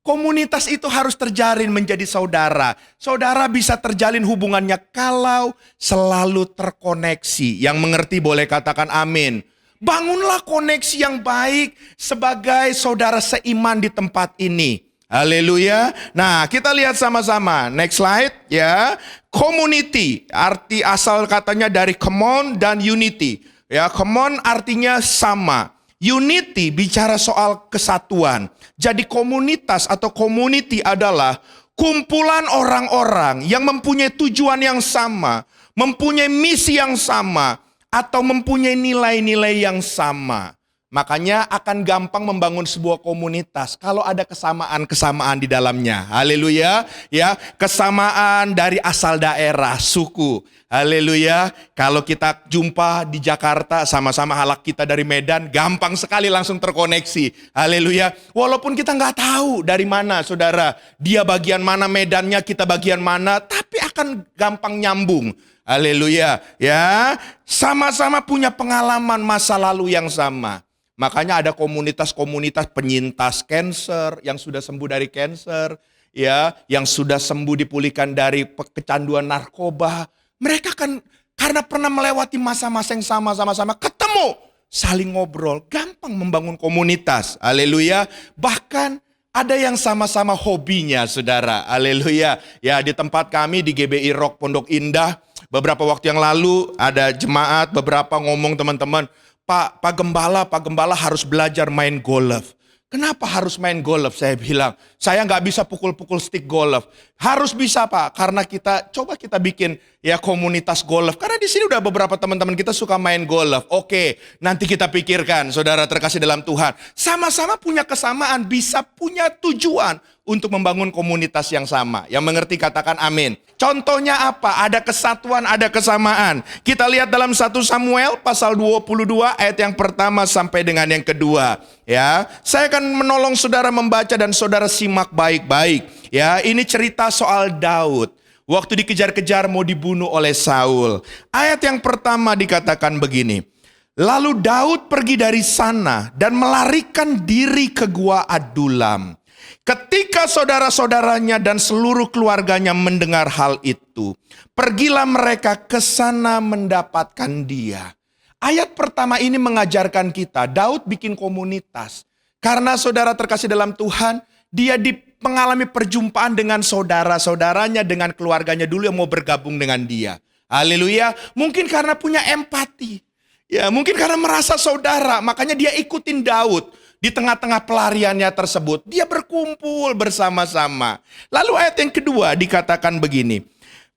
Komunitas itu harus terjalin menjadi saudara. Saudara bisa terjalin hubungannya kalau selalu terkoneksi. Yang mengerti boleh katakan amin. Bangunlah koneksi yang baik sebagai saudara seiman di tempat ini. Haleluya. Nah, kita lihat sama-sama. Next slide ya. Community, arti asal katanya dari common dan unity. Ya, common artinya sama. Unity bicara soal kesatuan. Jadi komunitas atau community adalah kumpulan orang-orang yang mempunyai tujuan yang sama, mempunyai misi yang sama, atau mempunyai nilai-nilai yang sama. Makanya akan gampang membangun sebuah komunitas kalau ada kesamaan-kesamaan di dalamnya. Haleluya. Ya, kesamaan dari asal daerah, suku. Haleluya. Kalau kita jumpa di Jakarta sama-sama halak kita dari Medan, gampang sekali langsung terkoneksi. Haleluya. Walaupun kita nggak tahu dari mana saudara, dia bagian mana Medannya, kita bagian mana, tapi akan gampang nyambung. Haleluya. Ya, sama-sama punya pengalaman masa lalu yang sama. Makanya ada komunitas-komunitas penyintas kanker yang sudah sembuh dari kanker, ya, yang sudah sembuh dipulihkan dari kecanduan narkoba. Mereka kan karena pernah melewati masa-masa yang sama-sama ketemu, saling ngobrol, gampang membangun komunitas. Haleluya. Bahkan ada yang sama-sama hobinya, saudara. Haleluya. Ya, di tempat kami di GBI Rock Pondok Indah, beberapa waktu yang lalu ada jemaat beberapa ngomong, teman-teman, Pak Gembala harus belajar main golf. Kenapa harus main golf? Saya bilang, saya nggak bisa pukul-pukul stick golf. Harus bisa Pak, karena coba kita bikin ya komunitas golf. Karena di sini udah beberapa teman-teman kita suka main golf. Oke, nanti kita pikirkan, saudara terkasih dalam Tuhan. Sama-sama punya kesamaan, bisa punya tujuan untuk membangun komunitas yang sama. Yang mengerti katakan amin. Contohnya apa? Ada kesatuan, ada kesamaan. Kita lihat dalam 1 Samuel pasal 22 ayat yang pertama sampai dengan yang kedua. Ya, saya akan menolong saudara membaca dan saudara simak baik-baik. Ya, ini cerita soal Daud. Waktu dikejar-kejar mau dibunuh oleh Saul. Ayat yang pertama dikatakan begini. Lalu Daud pergi dari sana dan melarikan diri ke gua Adulam. Ketika saudara-saudaranya dan seluruh keluarganya mendengar hal itu, pergilah mereka ke sana mendapatkan dia. Ayat pertama ini mengajarkan kita, Daud bikin komunitas. Karena saudara terkasih dalam Tuhan, dia mengalami perjumpaan dengan saudara-saudaranya, dengan keluarganya dulu yang mau bergabung dengan dia. Haleluya, mungkin karena punya empati. Ya, mungkin karena merasa saudara, makanya dia ikutin Daud. Di tengah-tengah pelariannya tersebut, dia berkumpul bersama-sama. Lalu ayat yang kedua dikatakan begini.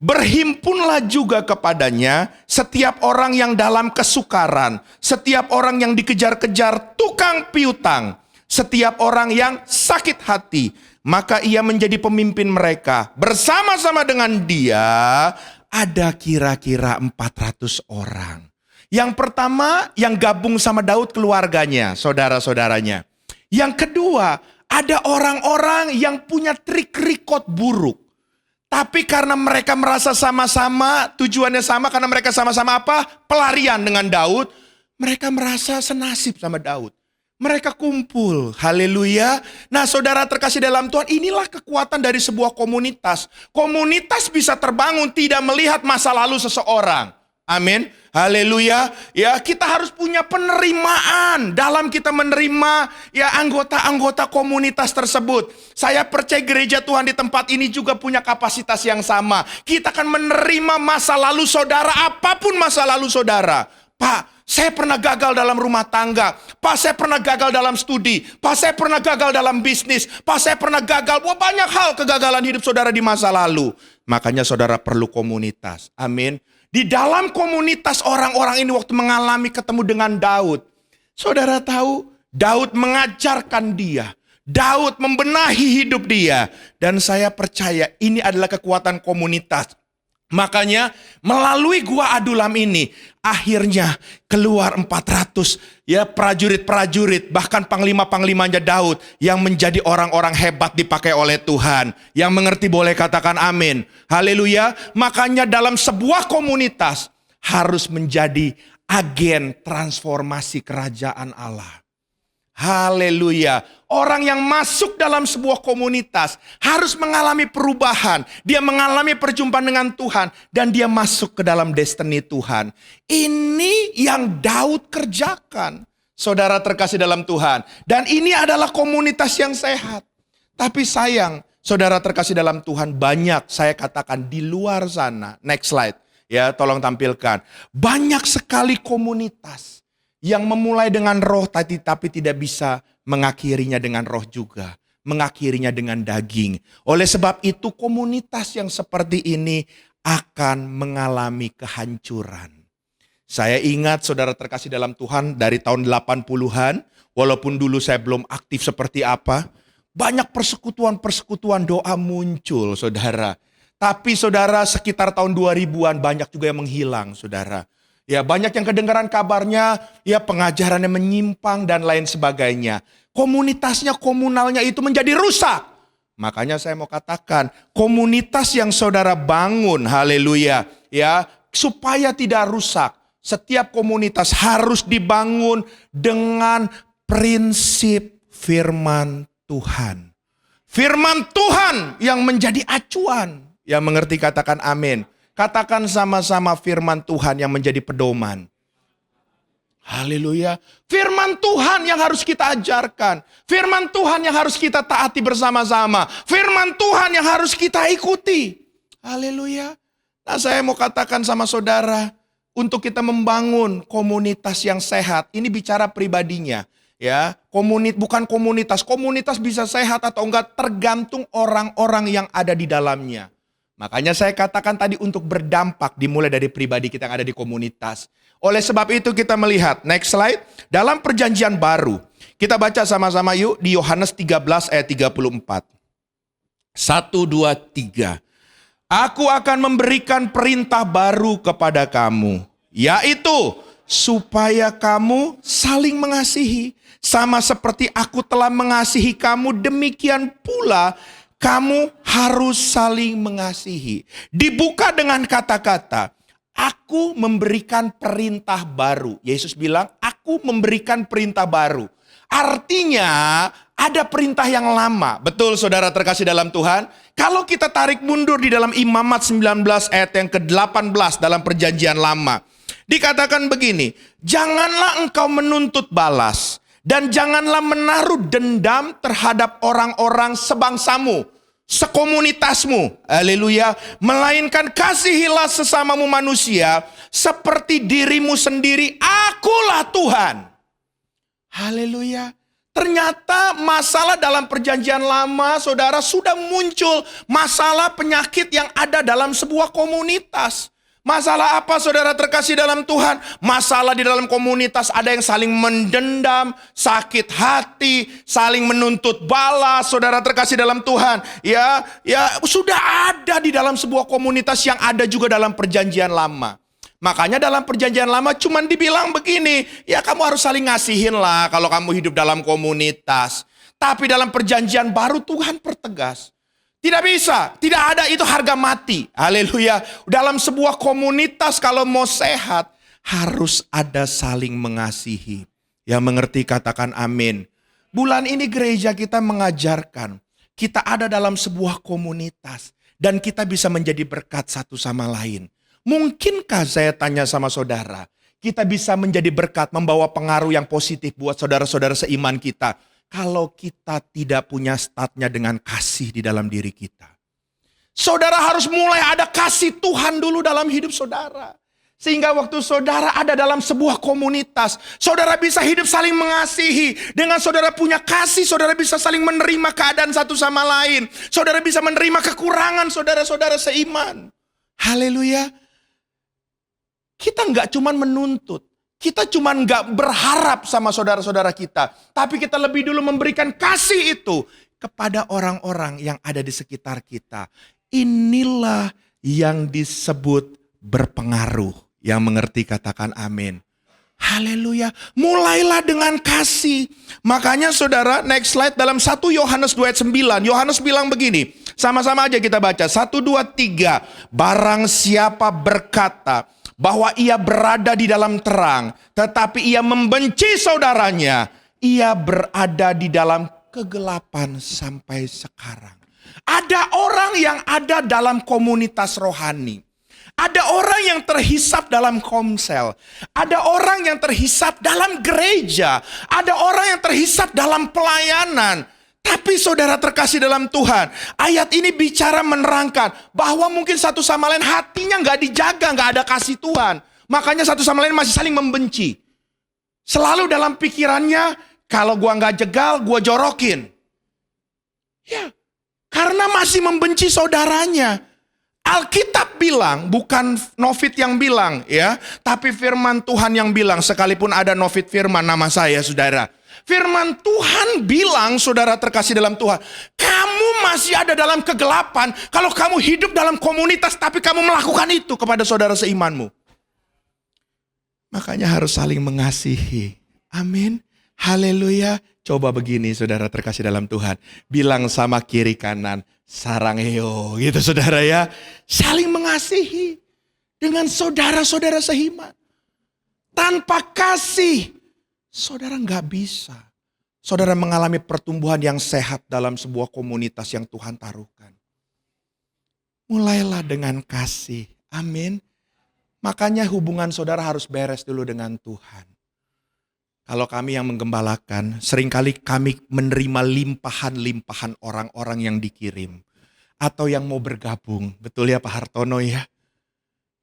Berhimpunlah juga kepadanya setiap orang yang dalam kesukaran, setiap orang yang dikejar-kejar tukang piutang, setiap orang yang sakit hati. Maka ia menjadi pemimpin mereka. Bersama-sama dengan dia ada kira-kira 400 orang. Yang pertama, yang gabung sama Daud keluarganya, saudara-saudaranya. Yang kedua, ada orang-orang yang punya trik record buruk. Tapi karena mereka merasa sama-sama, tujuannya sama, karena mereka sama-sama apa? Pelarian dengan Daud. Mereka merasa senasib sama Daud. Mereka kumpul, haleluya. Nah saudara terkasih dalam Tuhan, inilah kekuatan dari sebuah komunitas. Komunitas bisa terbangun tidak melihat masa lalu seseorang. Amin, haleluya. Ya, kita harus punya penerimaan dalam kita menerima ya anggota-anggota komunitas tersebut. Saya percaya gereja Tuhan di tempat ini juga punya kapasitas yang sama. Kita akan menerima masa lalu saudara, apapun masa lalu saudara. Pak, saya pernah gagal dalam rumah tangga. Pak, saya pernah gagal dalam studi. Pak, saya pernah gagal dalam bisnis. Pak, saya pernah gagal. Wah, banyak hal kegagalan hidup saudara di masa lalu. Makanya saudara perlu komunitas. Amin. Di dalam komunitas orang-orang ini waktu mengalami ketemu dengan Daud. Saudara tahu, Daud mengajarkan dia. Daud membenahi hidup dia. Dan saya percaya ini adalah kekuatan komunitas. Makanya melalui gua Adulam ini akhirnya keluar 400 ya prajurit-prajurit, bahkan panglima-panglimanya Daud yang menjadi orang-orang hebat dipakai oleh Tuhan. Yang mengerti boleh katakan amin. Haleluya. Makanya dalam sebuah komunitas harus menjadi agen transformasi kerajaan Allah. Haleluya. Orang yang masuk dalam sebuah komunitas harus mengalami perubahan. Dia mengalami perjumpaan dengan Tuhan. Dan dia masuk ke dalam destiny Tuhan. Ini yang Daud kerjakan. Saudara terkasih dalam Tuhan. Dan ini adalah komunitas yang sehat. Tapi sayang, saudara terkasih dalam Tuhan, banyak saya katakan di luar sana. Next slide. Ya, tolong tampilkan. Banyak sekali komunitas yang memulai dengan roh tapi tidak bisa mengakhirinya dengan roh juga. Mengakhirinya dengan daging. Oleh sebab itu komunitas yang seperti ini akan mengalami kehancuran. Saya ingat saudara terkasih dalam Tuhan dari tahun 80-an, walaupun dulu saya belum aktif seperti apa, banyak persekutuan-persekutuan doa muncul saudara. Tapi saudara sekitar tahun 2000-an banyak juga yang menghilang saudara. Ya banyak yang kedengaran kabarnya, ya pengajarannya menyimpang dan lain sebagainya. Komunitasnya, komunalnya itu menjadi rusak. Makanya saya mau katakan, komunitas yang saudara bangun, haleluya, ya supaya tidak rusak. Setiap komunitas harus dibangun dengan prinsip firman Tuhan. Firman Tuhan yang menjadi acuan. Yang mengerti katakan amin. Katakan sama-sama firman Tuhan yang menjadi pedoman. Haleluya. Firman Tuhan yang harus kita ajarkan. Firman Tuhan yang harus kita taati bersama-sama. Firman Tuhan yang harus kita ikuti. Haleluya. Nah saya mau katakan sama saudara, untuk kita membangun komunitas yang sehat, ini bicara pribadinya. Ya, bukan komunitas. Komunitas bisa sehat atau enggak tergantung orang-orang yang ada di dalamnya. Makanya saya katakan tadi untuk berdampak dimulai dari pribadi kita yang ada di komunitas. Oleh sebab itu kita melihat, next slide, dalam perjanjian baru. Kita baca sama-sama yuk di Yohanes 13 ayat 34. 1, 2, 3. Aku akan memberikan perintah baru kepada kamu, yaitu supaya kamu saling mengasihi. Sama seperti aku telah mengasihi kamu, demikian pula kamu harus saling mengasihi. Dibuka dengan kata-kata, aku memberikan perintah baru. Yesus bilang, aku memberikan perintah baru. Artinya ada perintah yang lama. Betul saudara terkasih dalam Tuhan. Kalau kita tarik mundur di dalam Imamat 19 ayat yang ke-18 dalam perjanjian lama. Dikatakan begini, janganlah engkau menuntut balas. Dan janganlah menaruh dendam terhadap orang-orang sebangsamu, sekomunitasmu. Haleluya. Melainkan kasihilah sesamamu manusia seperti dirimu sendiri. Akulah Tuhan. Haleluya. Ternyata masalah dalam perjanjian lama, saudara, sudah muncul masalah penyakit yang ada dalam sebuah komunitas. Masalah apa saudara terkasih dalam Tuhan? Masalah di dalam komunitas ada yang saling mendendam, sakit hati, saling menuntut balas, saudara terkasih dalam Tuhan. Ya sudah ada di dalam sebuah komunitas yang ada juga dalam perjanjian lama. Makanya dalam perjanjian lama cuman dibilang begini, ya kamu harus saling ngasihin lah kalau kamu hidup dalam komunitas. Tapi dalam perjanjian baru Tuhan pertegas. Tidak bisa, tidak ada, itu harga mati. Haleluya. Dalam sebuah komunitas kalau mau sehat, harus ada saling mengasihi. Yang mengerti katakan amin. Bulan ini gereja kita mengajarkan, kita ada dalam sebuah komunitas. Dan kita bisa menjadi berkat satu sama lain. Mungkinkah saya tanya sama saudara, kita bisa menjadi berkat, membawa pengaruh yang positif buat saudara-saudara seiman kita. Kalau kita tidak punya startnya dengan kasih di dalam diri kita. Saudara harus mulai ada kasih Tuhan dulu dalam hidup saudara. Sehingga waktu saudara ada dalam sebuah komunitas, saudara bisa hidup saling mengasihi. Dengan saudara punya kasih, saudara bisa saling menerima keadaan satu sama lain. Saudara bisa menerima kekurangan saudara-saudara seiman. Haleluya. Kita nggak cuma menuntut. Kita cuma nggak berharap sama saudara-saudara kita. Tapi kita lebih dulu memberikan kasih itu kepada orang-orang yang ada di sekitar kita. Inilah yang disebut berpengaruh. Yang mengerti katakan amin. Haleluya. Mulailah dengan kasih. Makanya saudara, next slide dalam 1 Yohanes 2 ayat 9. Yohanes bilang begini. Sama-sama aja kita baca. 1, 2, 3. Barang siapa berkata bahwa ia berada di dalam terang, tetapi ia membenci saudaranya, ia berada di dalam kegelapan sampai sekarang. Ada orang yang ada dalam komunitas rohani. Ada orang yang terhisap dalam komsel. Ada orang yang terhisap dalam gereja. Ada orang yang terhisap dalam pelayanan. Tapi saudara terkasih dalam Tuhan, ayat ini bicara menerangkan bahwa mungkin satu sama lain hatinya gak dijaga, gak ada kasih Tuhan. Makanya satu sama lain masih saling membenci. Selalu dalam pikirannya, kalau gua gak jegal, gua jorokin. Ya, karena masih membenci saudaranya. Alkitab bilang, bukan Novit yang bilang ya, tapi firman Tuhan yang bilang, sekalipun ada Novit firman nama saya saudara. Firman Tuhan bilang, saudara terkasih dalam Tuhan, kamu masih ada dalam kegelapan kalau kamu hidup dalam komunitas tapi kamu melakukan itu kepada saudara seimanmu. Makanya harus saling mengasihi. Amin. Haleluya. Coba begini saudara terkasih dalam Tuhan. Bilang sama kiri kanan, sarangeo gitu saudara ya. Saling mengasihi dengan saudara-saudara seiman. Tanpa kasih, saudara nggak bisa. Saudara mengalami pertumbuhan yang sehat dalam sebuah komunitas yang Tuhan taruhkan. Mulailah dengan kasih. Amin. Makanya hubungan saudara harus beres dulu dengan Tuhan. Kalau kami yang menggembalakan, seringkali kami menerima limpahan-limpahan orang-orang yang dikirim. Atau yang mau bergabung. Betul ya Pak Hartono ya?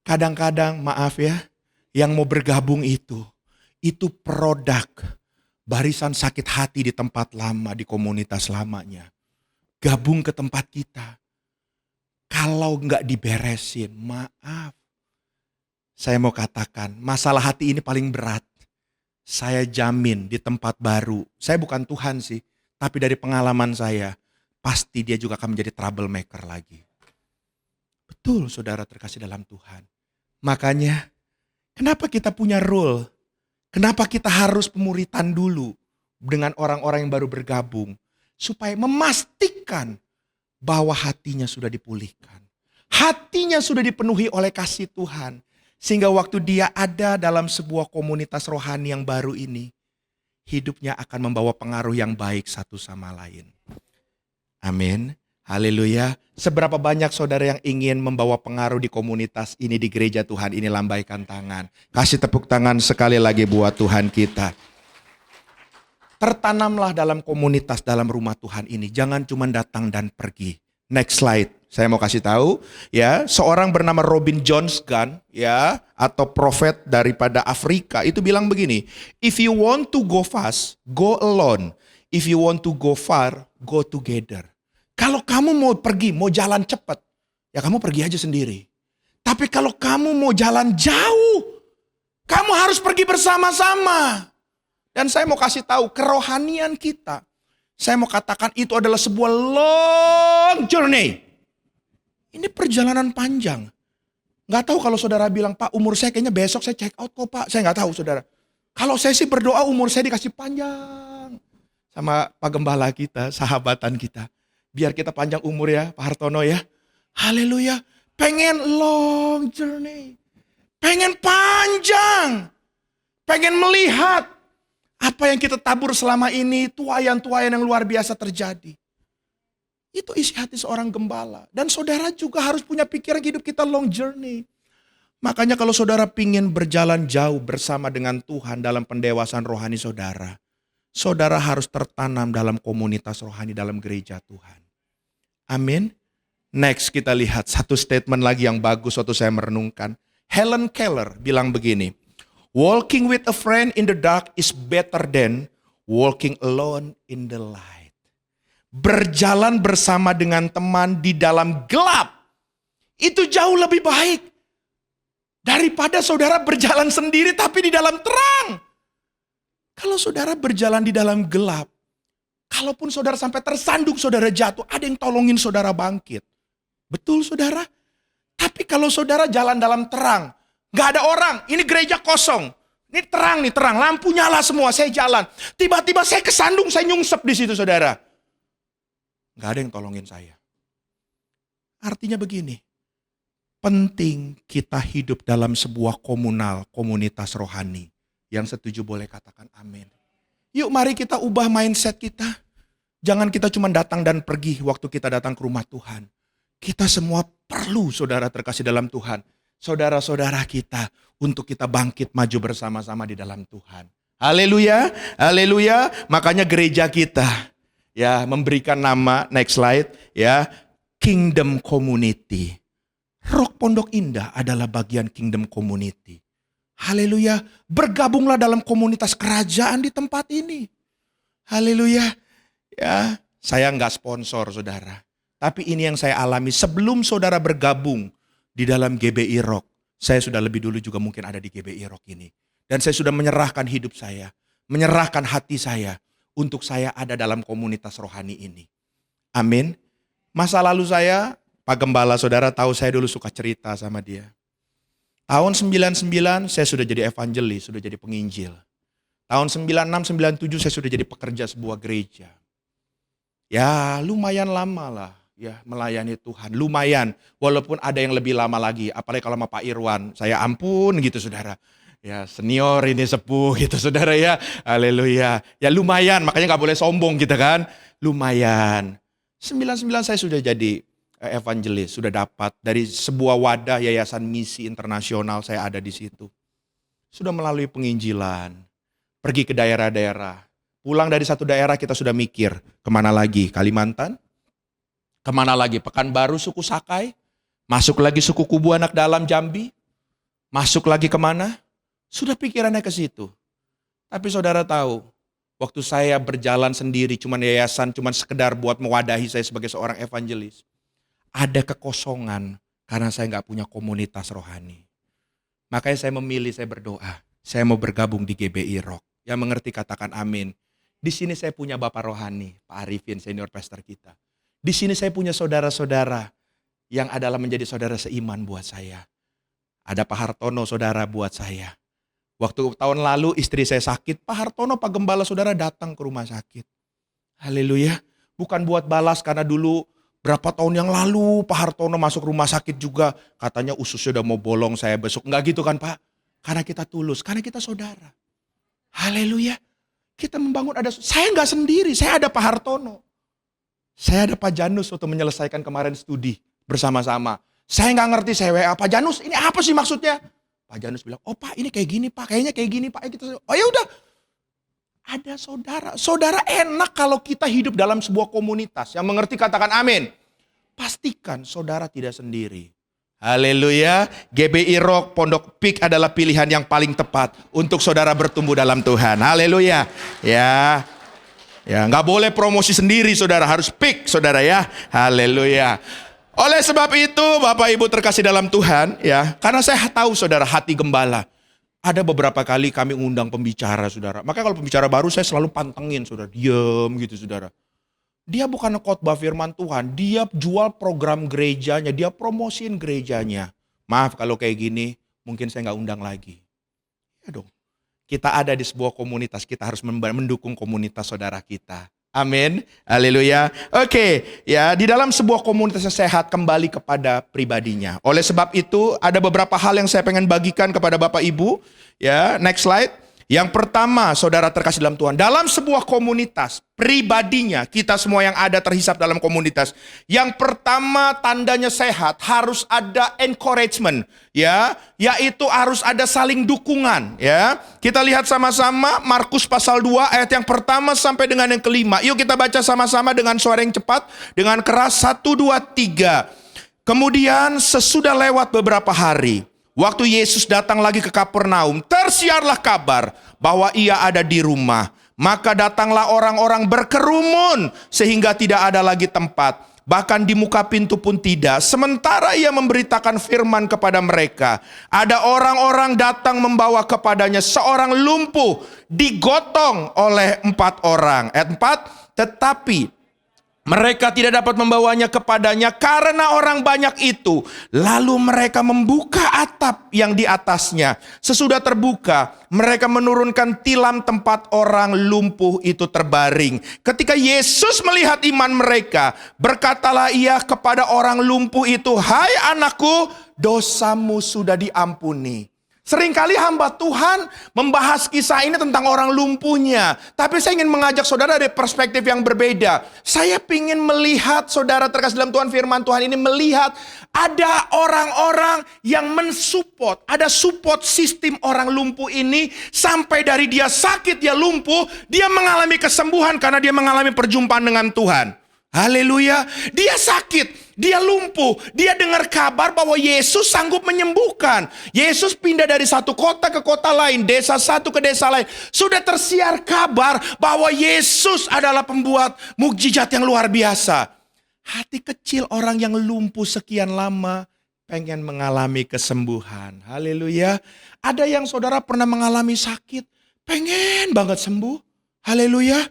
Kadang-kadang maaf ya, yang mau bergabung itu produk barisan sakit hati di tempat lama, di komunitas lamanya. Gabung ke tempat kita. Kalau nggak diberesin, maaf. Saya mau katakan, masalah hati ini paling berat. Saya jamin di tempat baru, saya bukan Tuhan sih, tapi dari pengalaman saya, pasti dia juga akan menjadi troublemaker lagi. Betul saudara terkasih dalam Tuhan. Makanya, kenapa kita punya role? Kenapa kita harus pemuritan dulu dengan orang-orang yang baru bergabung? Supaya memastikan bahwa hatinya sudah dipulihkan. Hatinya sudah dipenuhi oleh kasih Tuhan. Sehingga waktu dia ada dalam sebuah komunitas rohani yang baru ini, hidupnya akan membawa pengaruh yang baik satu sama lain. Amin. Haleluya. Seberapa banyak saudara yang ingin membawa pengaruh di komunitas ini, di gereja Tuhan ini, lambaikan tangan. Kasih tepuk tangan sekali lagi buat Tuhan kita. Tertanamlah dalam komunitas, dalam rumah Tuhan ini. Jangan cuma datang dan pergi. Next slide. Saya mau kasih tahu ya, seorang bernama Robin Johnston ya, atau profet daripada Afrika itu bilang begini, if you want to go fast, go alone. If you want to go far, go together. Kalau kamu mau pergi, mau jalan cepat, ya kamu pergi aja sendiri. Tapi kalau kamu mau jalan jauh, kamu harus pergi bersama-sama. Dan saya mau kasih tahu kerohanian kita. Saya mau katakan itu adalah sebuah long journey. Ini perjalanan panjang. Gak tahu kalau saudara bilang, Pak umur saya kayaknya besok saya check out kok Pak. Saya gak tahu saudara. Kalau saya sih berdoa umur saya dikasih panjang. Sama Pak Gembala kita, sahabatan kita. Biar kita panjang umur ya Pak Hartono ya. Haleluya. Pengen long journey. Pengen panjang. Pengen melihat apa yang kita tabur selama ini, tuayan-tuayan yang luar biasa terjadi. Itu isi hati seorang gembala. Dan saudara juga harus punya pikiran hidup kita long journey. Makanya kalau saudara pingin berjalan jauh bersama dengan Tuhan dalam pendewasaan rohani saudara, saudara harus tertanam dalam komunitas rohani dalam gereja Tuhan. Amin. Next kita lihat satu statement lagi yang bagus waktu saya merenungkan. Helen Keller bilang begini, walking with a friend in the dark is better than walking alone in the light. Berjalan bersama dengan teman di dalam gelap, itu jauh lebih baik daripada saudara berjalan sendiri tapi di dalam terang. Kalau saudara berjalan di dalam gelap, kalaupun saudara sampai tersandung, saudara jatuh, ada yang tolongin saudara bangkit. Betul saudara? Tapi kalau saudara jalan dalam terang, gak ada orang, ini gereja kosong. Ini terang nih, terang, lampu nyala semua, saya jalan. Tiba-tiba saya kesandung, saya nyungsep di situ saudara. Gak ada yang tolongin saya. Artinya begini, penting kita hidup dalam sebuah komunitas rohani. Yang setuju boleh katakan amin. Yuk mari kita ubah mindset kita. Jangan kita cuma datang dan pergi waktu kita datang ke rumah Tuhan. Kita semua perlu saudara terkasih dalam Tuhan. Saudara-saudara kita untuk kita bangkit maju bersama-sama di dalam Tuhan. Haleluya, haleluya. Makanya gereja kita ya memberikan nama, next slide ya, Kingdom Community. Rock Pondok Indah adalah bagian Kingdom Community. Haleluya, bergabunglah dalam komunitas kerajaan di tempat ini. Haleluya. Ya, saya nggak sponsor saudara. Tapi ini yang saya alami sebelum saudara bergabung di dalam GBI Rock. Saya sudah lebih dulu juga mungkin ada di GBI Rock ini. Dan saya sudah menyerahkan hidup saya, menyerahkan hati saya untuk saya ada dalam komunitas rohani ini. Amin. Masa lalu saya, Pak Gembala saudara tahu saya dulu suka cerita sama dia. Tahun 99 saya sudah jadi evangelis, sudah jadi penginjil. Tahun 96, 97 saya sudah jadi pekerja sebuah gereja. Ya lumayan lama lah ya melayani Tuhan, lumayan. Walaupun ada yang lebih lama lagi, apalagi kalau sama Pak Irwan. Saya ampun gitu saudara. Ya senior ini sepuh gitu saudara ya. Haleluya. Ya lumayan, makanya gak boleh sombong gitu kan. Lumayan. 99 saya sudah jadi evangelis, sudah dapat dari sebuah wadah yayasan misi internasional saya ada di situ. Sudah melalui penginjilan, pergi ke daerah-daerah. Pulang dari satu daerah kita sudah mikir, kemana lagi? Kalimantan? Kemana lagi? Pekanbaru suku Sakai? Masuk lagi suku Kubu Anak Dalam Jambi? Masuk lagi kemana? Sudah pikirannya ke situ. Tapi saudara tahu, waktu saya berjalan sendiri, cuman yayasan, cuman sekedar buat mewadahi saya sebagai seorang evangelis. Ada kekosongan karena saya nggak punya komunitas rohani. Makanya saya memilih, saya berdoa, saya mau bergabung di GBI Rock. Yang mengerti katakan amin. Di sini saya punya Bapak rohani, Pak Arifin, senior pastor kita. Di sini saya punya saudara-saudara yang adalah menjadi saudara seiman buat saya. Ada Pak Hartono, saudara buat saya. Waktu tahun lalu istri saya sakit, Pak Hartono, Pak Gembala saudara datang ke rumah sakit. Haleluya. Bukan buat balas karena dulu berapa tahun yang lalu Pak Hartono masuk rumah sakit juga. Katanya ususnya udah mau bolong saya besok. Enggak gitu kan Pak. Karena kita tulus, karena kita saudara. Haleluya. Kita membangun saya nggak sendiri, saya ada Pak Hartono. Saya ada Pak Janus untuk menyelesaikan kemarin studi bersama-sama. Saya nggak ngerti, saya WA Pak Janus, ini apa sih maksudnya? Pak Janus bilang, oh Pak ini kayak gini Pak, kayaknya kayak gini Pak. Gitu. Oh ya udah, ada saudara. Saudara enak kalau kita hidup dalam sebuah komunitas. Yang mengerti katakan amin. Pastikan saudara tidak sendiri. Haleluya, GBI Rock Pondok Pik adalah pilihan yang paling tepat untuk saudara bertumbuh dalam Tuhan. Haleluya. Ya, nggak boleh promosi sendiri saudara, harus pik saudara ya. Haleluya. Oleh sebab itu Bapak Ibu terkasih dalam Tuhan ya, karena saya tahu saudara hati gembala. Ada beberapa kali kami undang pembicara saudara. Maka kalau pembicara baru saya selalu pantengin saudara, diam gitu saudara. Dia bukan khotbah firman Tuhan, dia jual program gerejanya, dia promosiin gerejanya. Maaf kalau kayak gini, mungkin saya nggak undang lagi. Ya dong, kita ada di sebuah komunitas, kita harus mendukung komunitas saudara kita. Amin, haleluya. Oke, ya di dalam sebuah komunitas yang sehat kembali kepada pribadinya. Oleh sebab itu ada beberapa hal yang saya pengen bagikan kepada Bapak Ibu. Ya, next slide. Yang pertama, saudara terkasih dalam Tuhan, dalam sebuah komunitas, pribadinya, kita semua yang ada terhisap dalam komunitas. Yang pertama tandanya sehat, harus ada encouragement, ya, yaitu harus ada saling dukungan, ya. Kita lihat sama-sama Markus pasal 2 ayat yang pertama sampai dengan yang kelima. Yuk kita baca sama-sama dengan suara yang cepat, dengan keras, 1, 2, 3. Kemudian sesudah lewat beberapa hari, waktu Yesus datang lagi ke Kapernaum, tersiarlah kabar bahwa ia ada di rumah. Maka datanglah orang-orang berkerumun sehingga tidak ada lagi tempat. Bahkan di muka pintu pun tidak. Sementara ia memberitakan firman kepada mereka, ada orang-orang datang membawa kepadanya seorang lumpuh digotong oleh 4 orang. Ayat 4, tetapi mereka tidak dapat membawanya kepadanya karena orang banyak itu. Lalu mereka membuka atap yang di atasnya. Sesudah terbuka, mereka menurunkan tilam tempat orang lumpuh itu terbaring. Ketika Yesus melihat iman mereka, berkatalah ia kepada orang lumpuh itu, "Hai anakku, dosamu sudah diampuni." Seringkali hamba Tuhan membahas kisah ini tentang orang lumpuhnya. Tapi saya ingin mengajak saudara dari perspektif yang berbeda. Saya ingin melihat saudara terkasih dalam Tuhan, firman Tuhan ini melihat ada orang-orang yang mensupport. Ada support sistem orang lumpuh ini. Sampai dari dia sakit, dia lumpuh, dia mengalami kesembuhan karena dia mengalami perjumpaan dengan Tuhan. Haleluya, dia sakit, dia lumpuh, dia dengar kabar bahwa Yesus sanggup menyembuhkan. Yesus pindah dari satu kota ke kota lain, desa satu ke desa lain. Sudah tersiar kabar bahwa Yesus adalah pembuat mukjizat yang luar biasa. Hati kecil orang yang lumpuh sekian lama pengen mengalami kesembuhan. Haleluya. Ada yang saudara pernah mengalami sakit, pengen banget sembuh. Haleluya.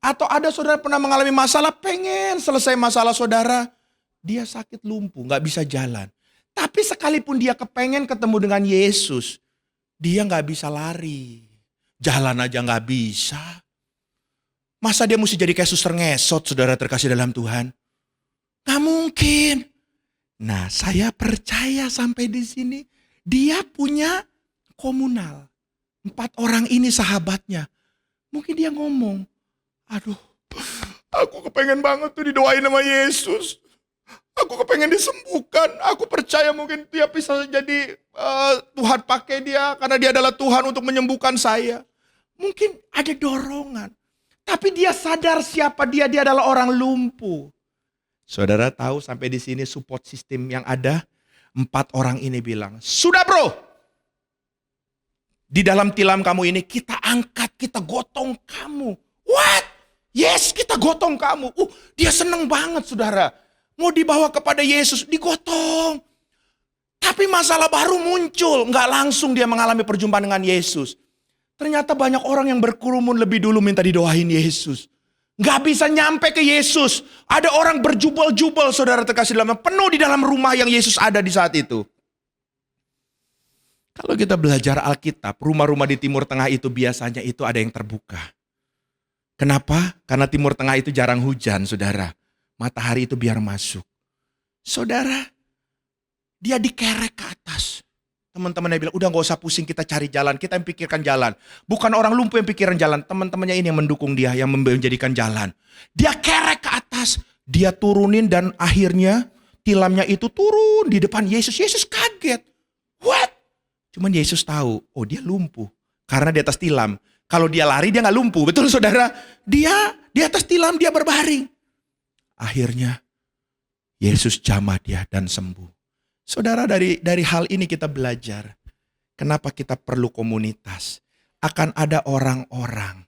Atau ada saudara pernah mengalami masalah, pengen selesai masalah saudara. Dia sakit lumpuh, gak bisa jalan. Tapi sekalipun dia kepengen ketemu dengan Yesus, dia gak bisa lari. Jalan aja gak bisa. Masa dia mesti jadi kayak suster ngesot, saudara terkasih dalam Tuhan? Gak mungkin. Nah, saya percaya sampai di sini dia punya komunal. 4 orang ini sahabatnya. Mungkin dia ngomong, aduh, aku kepengen banget tuh didoain sama Yesus. Aku kepengen disembuhkan. Aku percaya mungkin dia bisa jadi Tuhan pakai dia karena dia adalah Tuhan untuk menyembuhkan saya. Mungkin ada dorongan. Tapi dia sadar siapa dia adalah orang lumpuh. Saudara tahu sampai di sini support system yang ada, 4 orang ini bilang, sudah bro, di dalam tilam kamu ini kita angkat, kita gotong kamu. What? Yes, kita gotong kamu. Dia seneng banget saudara. Mau dibawa kepada Yesus, digotong. Tapi masalah baru muncul, nggak langsung dia mengalami perjumpaan dengan Yesus. Ternyata banyak orang yang berkerumun lebih dulu minta didoain Yesus. Nggak bisa nyampe ke Yesus. Ada orang berjubel-jubel saudara terkasih dalam, penuh di dalam rumah yang Yesus ada di saat itu. Kalau kita belajar Alkitab, rumah-rumah di Timur Tengah itu biasanya itu ada yang terbuka. Kenapa? Karena Timur Tengah itu jarang hujan saudara. Matahari itu biar masuk. Saudara, dia dikerek ke atas. Teman-temannya bilang, udah gak usah pusing, kita cari jalan, kita yang pikirkan jalan. Bukan orang lumpuh yang pikiran jalan, teman-temannya ini yang mendukung dia, yang menjadikan jalan. Dia kerek ke atas, dia turunin dan akhirnya tilamnya itu turun di depan Yesus. Yesus kaget. What? Cuman Yesus tahu, oh dia lumpuh. Karena di atas tilam. Kalau dia lari dia gak lumpuh, betul saudara? Dia di atas tilam, dia berbaring. Akhirnya Yesus jamah dia dan sembuh. Saudara, dari hal ini kita belajar. Kenapa kita perlu komunitas? Akan ada orang-orang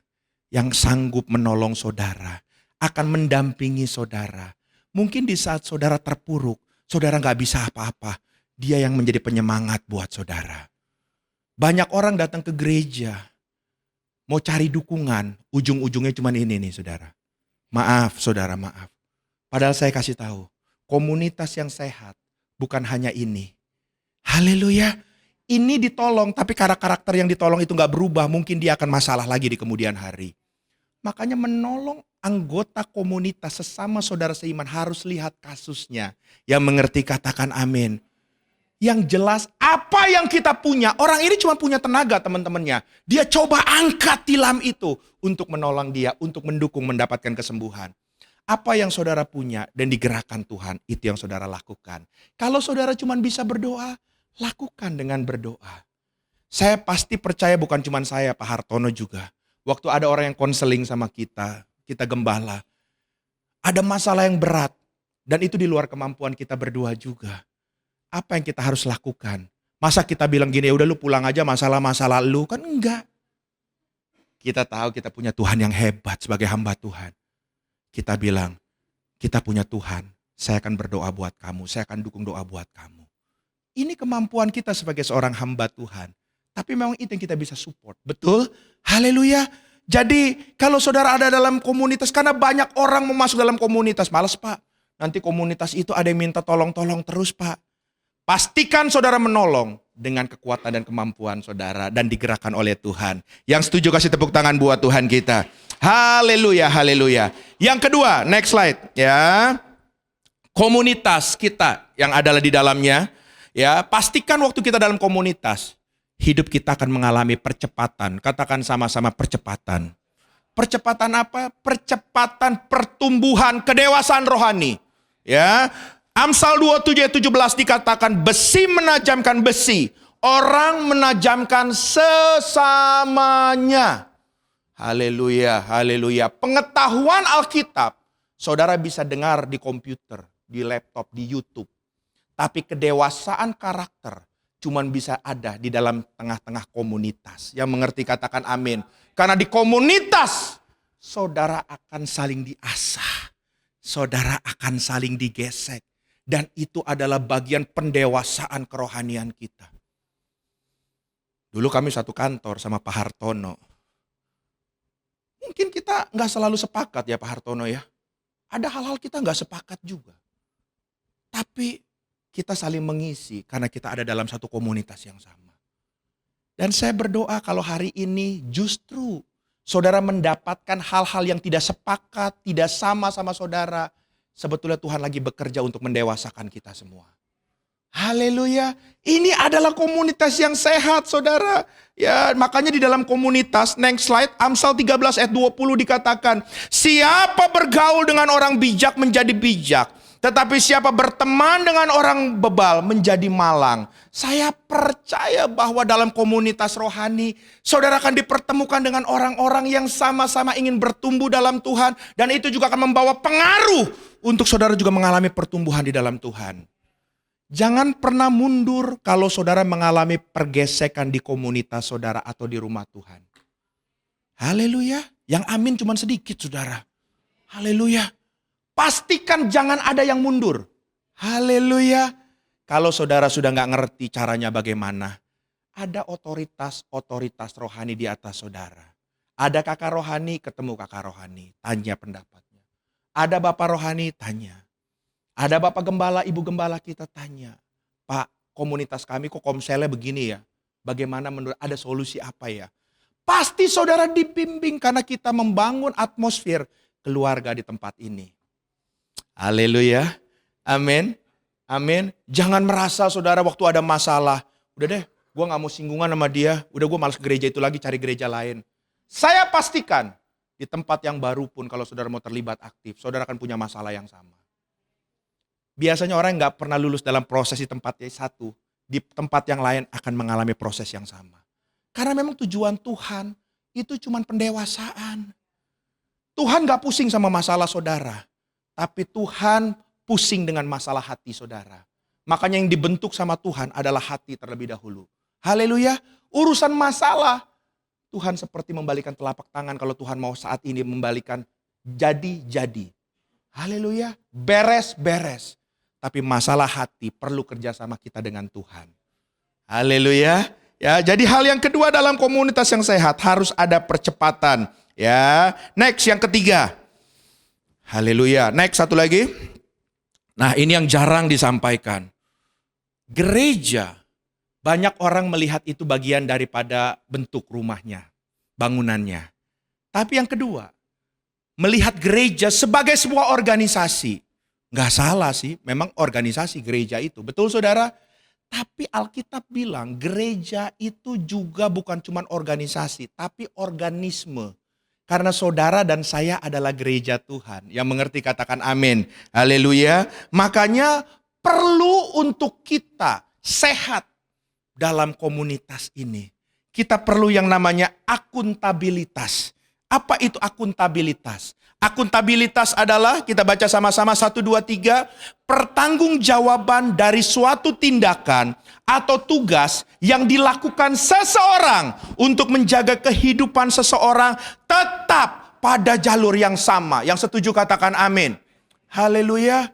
yang sanggup menolong saudara. Akan mendampingi saudara. Mungkin di saat saudara terpuruk, saudara gak bisa apa-apa. Dia yang menjadi penyemangat buat saudara. Banyak orang datang ke gereja. Mau cari dukungan. Ujung-ujungnya cuma ini nih saudara. Maaf saudara, maaf. Padahal saya kasih tahu, komunitas yang sehat bukan hanya ini. Haleluya. Ini ditolong, tapi karakter yang ditolong itu gak berubah. Mungkin dia akan masalah lagi di kemudian hari. Makanya menolong anggota komunitas sesama saudara seiman harus lihat kasusnya. Yang mengerti katakan amin. Yang jelas apa yang kita punya. Orang ini cuma punya tenaga teman-temannya. Dia coba angkat tilam itu untuk menolong dia, untuk mendukung mendapatkan kesembuhan. Apa yang saudara punya dan digerakkan Tuhan, itu yang saudara lakukan. Kalau saudara cuma bisa berdoa, lakukan dengan berdoa. Saya pasti percaya bukan cuma saya, Pak Hartono juga. Waktu ada orang yang konseling sama kita gembala. Ada masalah yang berat dan itu di luar kemampuan kita berdua juga. Apa yang kita harus lakukan? Masa kita bilang gini, ya udah lu pulang aja masalah-masalah lu, kan enggak. Kita tahu kita punya Tuhan yang hebat sebagai hamba Tuhan. Kita bilang, kita punya Tuhan, saya akan berdoa buat kamu, saya akan dukung doa buat kamu. Ini kemampuan kita sebagai seorang hamba Tuhan. Tapi memang itu yang kita bisa support, betul? Haleluya. Jadi kalau saudara ada dalam komunitas, karena banyak orang mau masuk dalam komunitas, malas Pak. Nanti komunitas itu ada yang minta tolong-tolong terus Pak. Pastikan saudara menolong dengan kekuatan dan kemampuan saudara dan digerakkan oleh Tuhan. Yang setuju kasih tepuk tangan buat Tuhan kita. Haleluya, haleluya. Yang kedua, next slide ya. Komunitas kita yang adalah di dalamnya, ya, pastikan waktu kita dalam komunitas, hidup kita akan mengalami percepatan. Katakan sama-sama percepatan. Percepatan apa? Percepatan pertumbuhan kedewasaan rohani. Ya. Amsal 27:17 dikatakan besi menajamkan besi, orang menajamkan sesamanya. Haleluya, haleluya. Pengetahuan Alkitab, saudara bisa dengar di komputer, di laptop, di YouTube. Tapi kedewasaan karakter cuman bisa ada di dalam tengah-tengah komunitas. Yang mengerti katakan amin. Karena di komunitas, saudara akan saling diasah. saudara akan saling digesek. Dan itu adalah bagian pendewasaan kerohanian kita. Dulu kami satu kantor sama Pak Hartono. Mungkin kita nggak selalu sepakat ya Pak Hartono ya. Ada hal-hal kita nggak sepakat juga. Tapi kita saling mengisi karena kita ada dalam satu komunitas yang sama. Dan saya berdoa kalau hari ini justru saudara mendapatkan hal-hal yang tidak sepakat, tidak sama saudara. Sebetulnya Tuhan lagi bekerja untuk mendewasakan kita semua. Haleluya. Ini adalah komunitas yang sehat saudara. Ya, makanya di dalam komunitas, next slide, Amsal 13 ayat 20 dikatakan, siapa bergaul dengan orang bijak menjadi bijak, tetapi siapa berteman dengan orang bebal menjadi malang. Saya percaya bahwa dalam komunitas rohani, saudara akan dipertemukan dengan orang-orang yang sama-sama ingin bertumbuh dalam Tuhan. Dan itu juga akan membawa pengaruh untuk saudara juga mengalami pertumbuhan di dalam Tuhan. Jangan pernah mundur kalau saudara mengalami pergesekan di komunitas saudara atau di rumah Tuhan. Haleluya. Yang amin cuma sedikit saudara. Haleluya. Pastikan jangan ada yang mundur. Haleluya. Kalau saudara sudah gak ngerti caranya bagaimana, ada otoritas rohani di atas saudara. Ada kakak rohani, ketemu kakak rohani, tanya pendapatnya. Ada bapak rohani, tanya. Ada bapak gembala, ibu gembala kita tanya. Pak, komunitas kami kok komselnya begini ya? Bagaimana menurut, ada solusi apa ya? Pasti saudara dibimbing karena kita membangun atmosfer keluarga di tempat ini. Haleluya. Amin. Amin. Jangan merasa saudara waktu ada masalah, udah deh gue gak mau singgungan sama dia, udah gue malas gereja itu lagi, cari gereja lain. Saya pastikan di tempat yang baru pun kalau saudara mau terlibat aktif, saudara akan punya masalah yang sama. Biasanya orang yang gak pernah lulus dalam proses di tempat yang satu, di tempat yang lain akan mengalami proses yang sama. Karena memang tujuan Tuhan itu cuma pendewasaan. Tuhan gak pusing sama masalah saudara, tapi Tuhan pusing dengan masalah hati saudara. Makanya yang dibentuk sama Tuhan adalah hati terlebih dahulu. Haleluya. Urusan masalah, Tuhan seperti membalikan telapak tangan kalau Tuhan mau saat ini membalikan jadi. Haleluya. Beres. Tapi masalah hati perlu kerjasama kita dengan Tuhan. Haleluya. Ya, jadi hal yang kedua dalam komunitas yang sehat harus ada percepatan. Ya, next yang ketiga. Haleluya. Next satu lagi. Nah, ini yang jarang disampaikan. Gereja, banyak orang melihat itu bagian daripada bentuk rumahnya, bangunannya. Tapi yang kedua, melihat gereja sebagai sebuah organisasi. Nggak salah sih, memang organisasi gereja itu. Betul saudara? Tapi Alkitab bilang gereja itu juga bukan cuma organisasi, tapi organisme. Karena saudara dan saya adalah gereja Tuhan. Yang mengerti katakan amin. Haleluya. Makanya perlu untuk kita sehat dalam komunitas ini. Kita perlu yang namanya akuntabilitas. Apa itu akuntabilitas? Akuntabilitas adalah, kita baca sama-sama 1, 2, 3. Pertanggungjawaban dari suatu tindakan atau tugas yang dilakukan seseorang untuk menjaga kehidupan seseorang tetap pada jalur yang sama. Yang setuju katakan amin. Haleluya.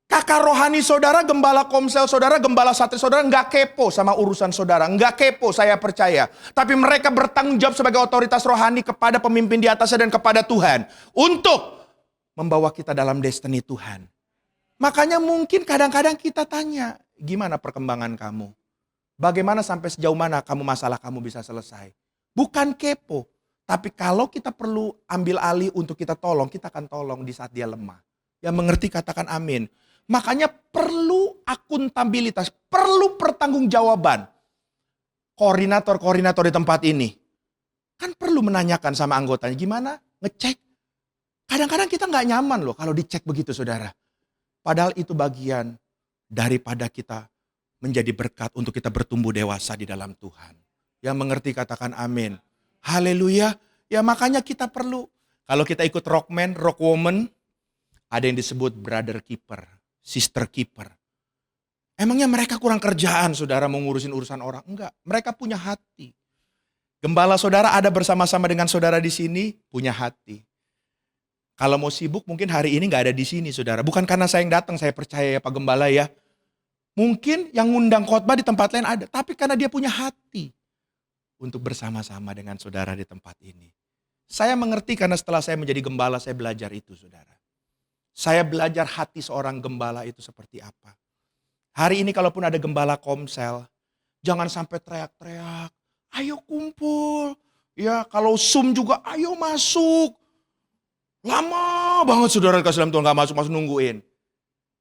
Kakak rohani saudara, gembala komsel saudara, gembala satria saudara nggak kepo sama urusan saudara. Nggak kepo, saya percaya. Tapi mereka bertanggung jawab sebagai otoritas rohani kepada pemimpin di atasnya dan kepada Tuhan. Untuk membawa kita dalam destiny Tuhan. Makanya mungkin kadang-kadang kita tanya, gimana perkembangan kamu? Bagaimana sampai sejauh mana masalah kamu bisa selesai? Bukan kepo. Tapi kalau kita perlu ambil alih untuk kita tolong, kita akan tolong di saat dia lemah. Yang mengerti katakan amin. Makanya perlu akuntabilitas, perlu pertanggungjawaban. Koordinator-koordinator di tempat ini kan perlu menanyakan sama anggotanya, gimana? Ngecek. Kadang-kadang kita nggak nyaman loh kalau dicek begitu saudara. Padahal itu bagian daripada kita menjadi berkat untuk kita bertumbuh dewasa di dalam Tuhan. Yang mengerti katakan amin. Haleluya. Ya makanya kita perlu. Kalau kita ikut rockman, rockwoman, ada yang disebut brother keeper. Sister keeper. Emangnya mereka kurang kerjaan saudara mau ngurusin urusan orang? Enggak, mereka punya hati. Gembala saudara ada bersama-sama dengan saudara di sini, punya hati. Kalau mau sibuk mungkin hari ini nggak ada di sini saudara. Bukan karena saya yang datang, saya percaya ya Pak Gembala ya. Mungkin yang ngundang khotbah di tempat lain ada. Tapi karena dia punya hati untuk bersama-sama dengan saudara di tempat ini. Saya mengerti karena setelah saya menjadi gembala saya belajar itu saudara. Saya belajar hati seorang gembala itu seperti apa. Hari ini kalaupun ada gembala komsel, jangan sampai teriak-teriak. Ayo kumpul. Ya kalau Zoom juga ayo masuk. Lama banget saudara kasih dalam Tuhan gak masuk nungguin.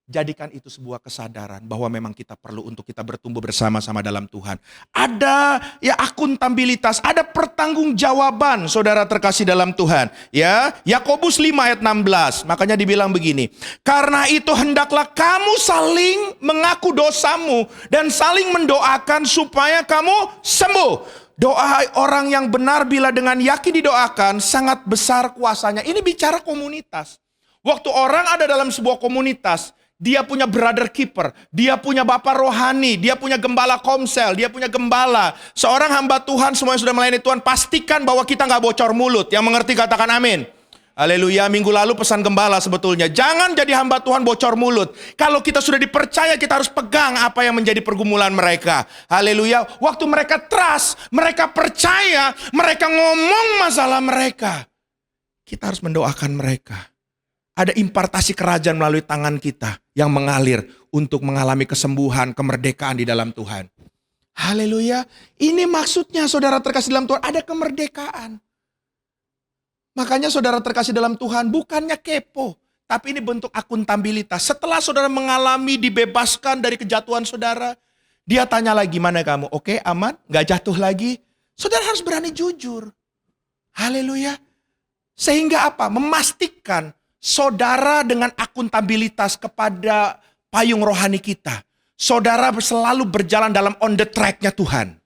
Jadikan itu sebuah kesadaran bahwa memang kita perlu untuk kita bertumbuh bersama-sama dalam Tuhan. Ada ya akuntabilitas, ada pertanggungjawaban saudara terkasih dalam Tuhan. Ya, Yakobus 5 ayat 16. Makanya dibilang begini. Karena itu hendaklah kamu saling mengaku dosamu dan saling mendoakan supaya kamu sembuh. Doa orang yang benar bila dengan yakin didoakan sangat besar kuasanya. Ini bicara komunitas. Waktu orang ada dalam sebuah komunitas, dia punya brother keeper, dia punya bapak rohani, dia punya gembala komsel, dia punya gembala. Seorang hamba Tuhan semuanya sudah melayani Tuhan, pastikan bahwa kita gak bocor mulut. Yang mengerti katakan amin. Haleluya, minggu lalu pesan gembala sebetulnya. Jangan jadi hamba Tuhan bocor mulut. Kalau kita sudah dipercaya, kita harus pegang apa yang menjadi pergumulan mereka. Haleluya, waktu mereka trust, mereka percaya, mereka ngomong masalah mereka. Kita harus mendoakan mereka. Ada impartasi kerajaan melalui tangan kita yang mengalir untuk mengalami kesembuhan, kemerdekaan di dalam Tuhan. Haleluya, ini maksudnya saudara terkasih dalam Tuhan, ada kemerdekaan. Makanya saudara terkasih dalam Tuhan bukannya kepo, tapi ini bentuk akuntabilitas. Setelah saudara mengalami dibebaskan dari kejatuhan saudara, dia tanya lagi, mana kamu? Oke, aman? Gak jatuh lagi? Saudara harus berani jujur. Haleluya. Sehingga apa? Memastikan saudara dengan akuntabilitas kepada payung rohani kita. Saudara selalu berjalan dalam on the track-nya Tuhan.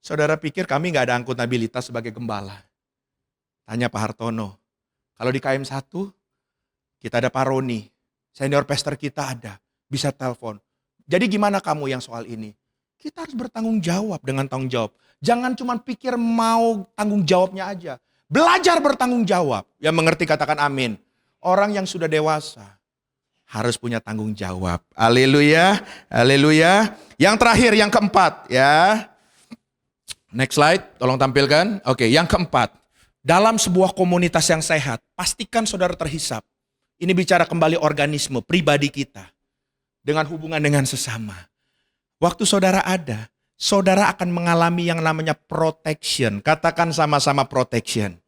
Saudara pikir kami gak ada akuntabilitas sebagai gembala? Tanya Pak Hartono. Kalau di KM1, kita ada Pak Roni. Senior pastor kita ada. Bisa telepon. Jadi gimana kamu yang soal ini? Kita harus bertanggung jawab dengan tanggung jawab. Jangan cuma pikir mau tanggung jawabnya aja. Belajar bertanggung jawab. Yang mengerti katakan amin. Orang yang sudah dewasa harus punya tanggung jawab. Haleluya. Haleluya. Yang terakhir, yang keempat ya. Next slide, tolong tampilkan. Oke, yang keempat. Dalam sebuah komunitas yang sehat, pastikan saudara terhisap. Ini bicara kembali organisme, pribadi kita. Dengan hubungan dengan sesama. Waktu saudara ada, saudara akan mengalami yang namanya protection. Katakan sama-sama protection.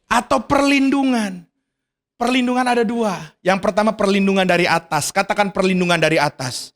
Atau perlindungan. Perlindungan ada dua. Yang pertama perlindungan dari atas. Katakan perlindungan dari atas.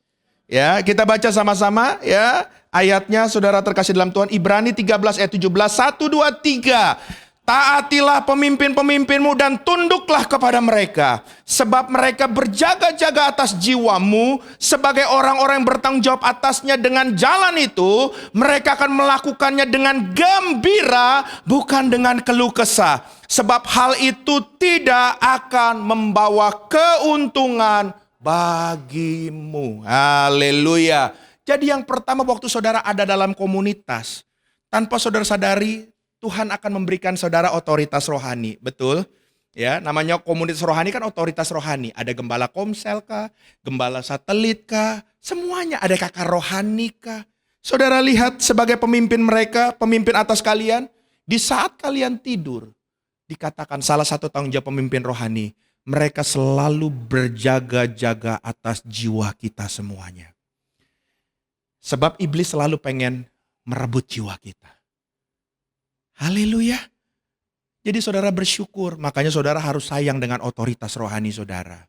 Ya, kita baca sama-sama ya. Ayatnya saudara terkasih dalam Tuhan, Ibrani 13 ayat 17, 1, 2, 3. Taatilah pemimpin-pemimpinmu dan tunduklah kepada mereka. Sebab mereka berjaga-jaga atas jiwamu. Sebagai orang-orang yang bertanggung jawab atasnya dengan jalan itu. Mereka akan melakukannya dengan gembira, bukan dengan keluh kesah. Sebab hal itu tidak akan membawa keuntungan bagimu. Haleluya. Jadi yang pertama waktu saudara ada dalam komunitas, tanpa saudara sadari Tuhan akan memberikan saudara otoritas rohani. Betul? Ya, namanya komunitas rohani kan otoritas rohani. Ada gembala komsel kah? Gembala satelit kah? Semuanya ada kakak rohani kah? Saudara lihat sebagai pemimpin mereka, pemimpin atas kalian, di saat kalian tidur, dikatakan salah satu tanggung jawab pemimpin rohani, mereka selalu berjaga-jaga atas jiwa kita semuanya. Sebab iblis selalu pengen merebut jiwa kita. Haleluya. Jadi saudara bersyukur, makanya saudara harus sayang dengan otoritas rohani saudara.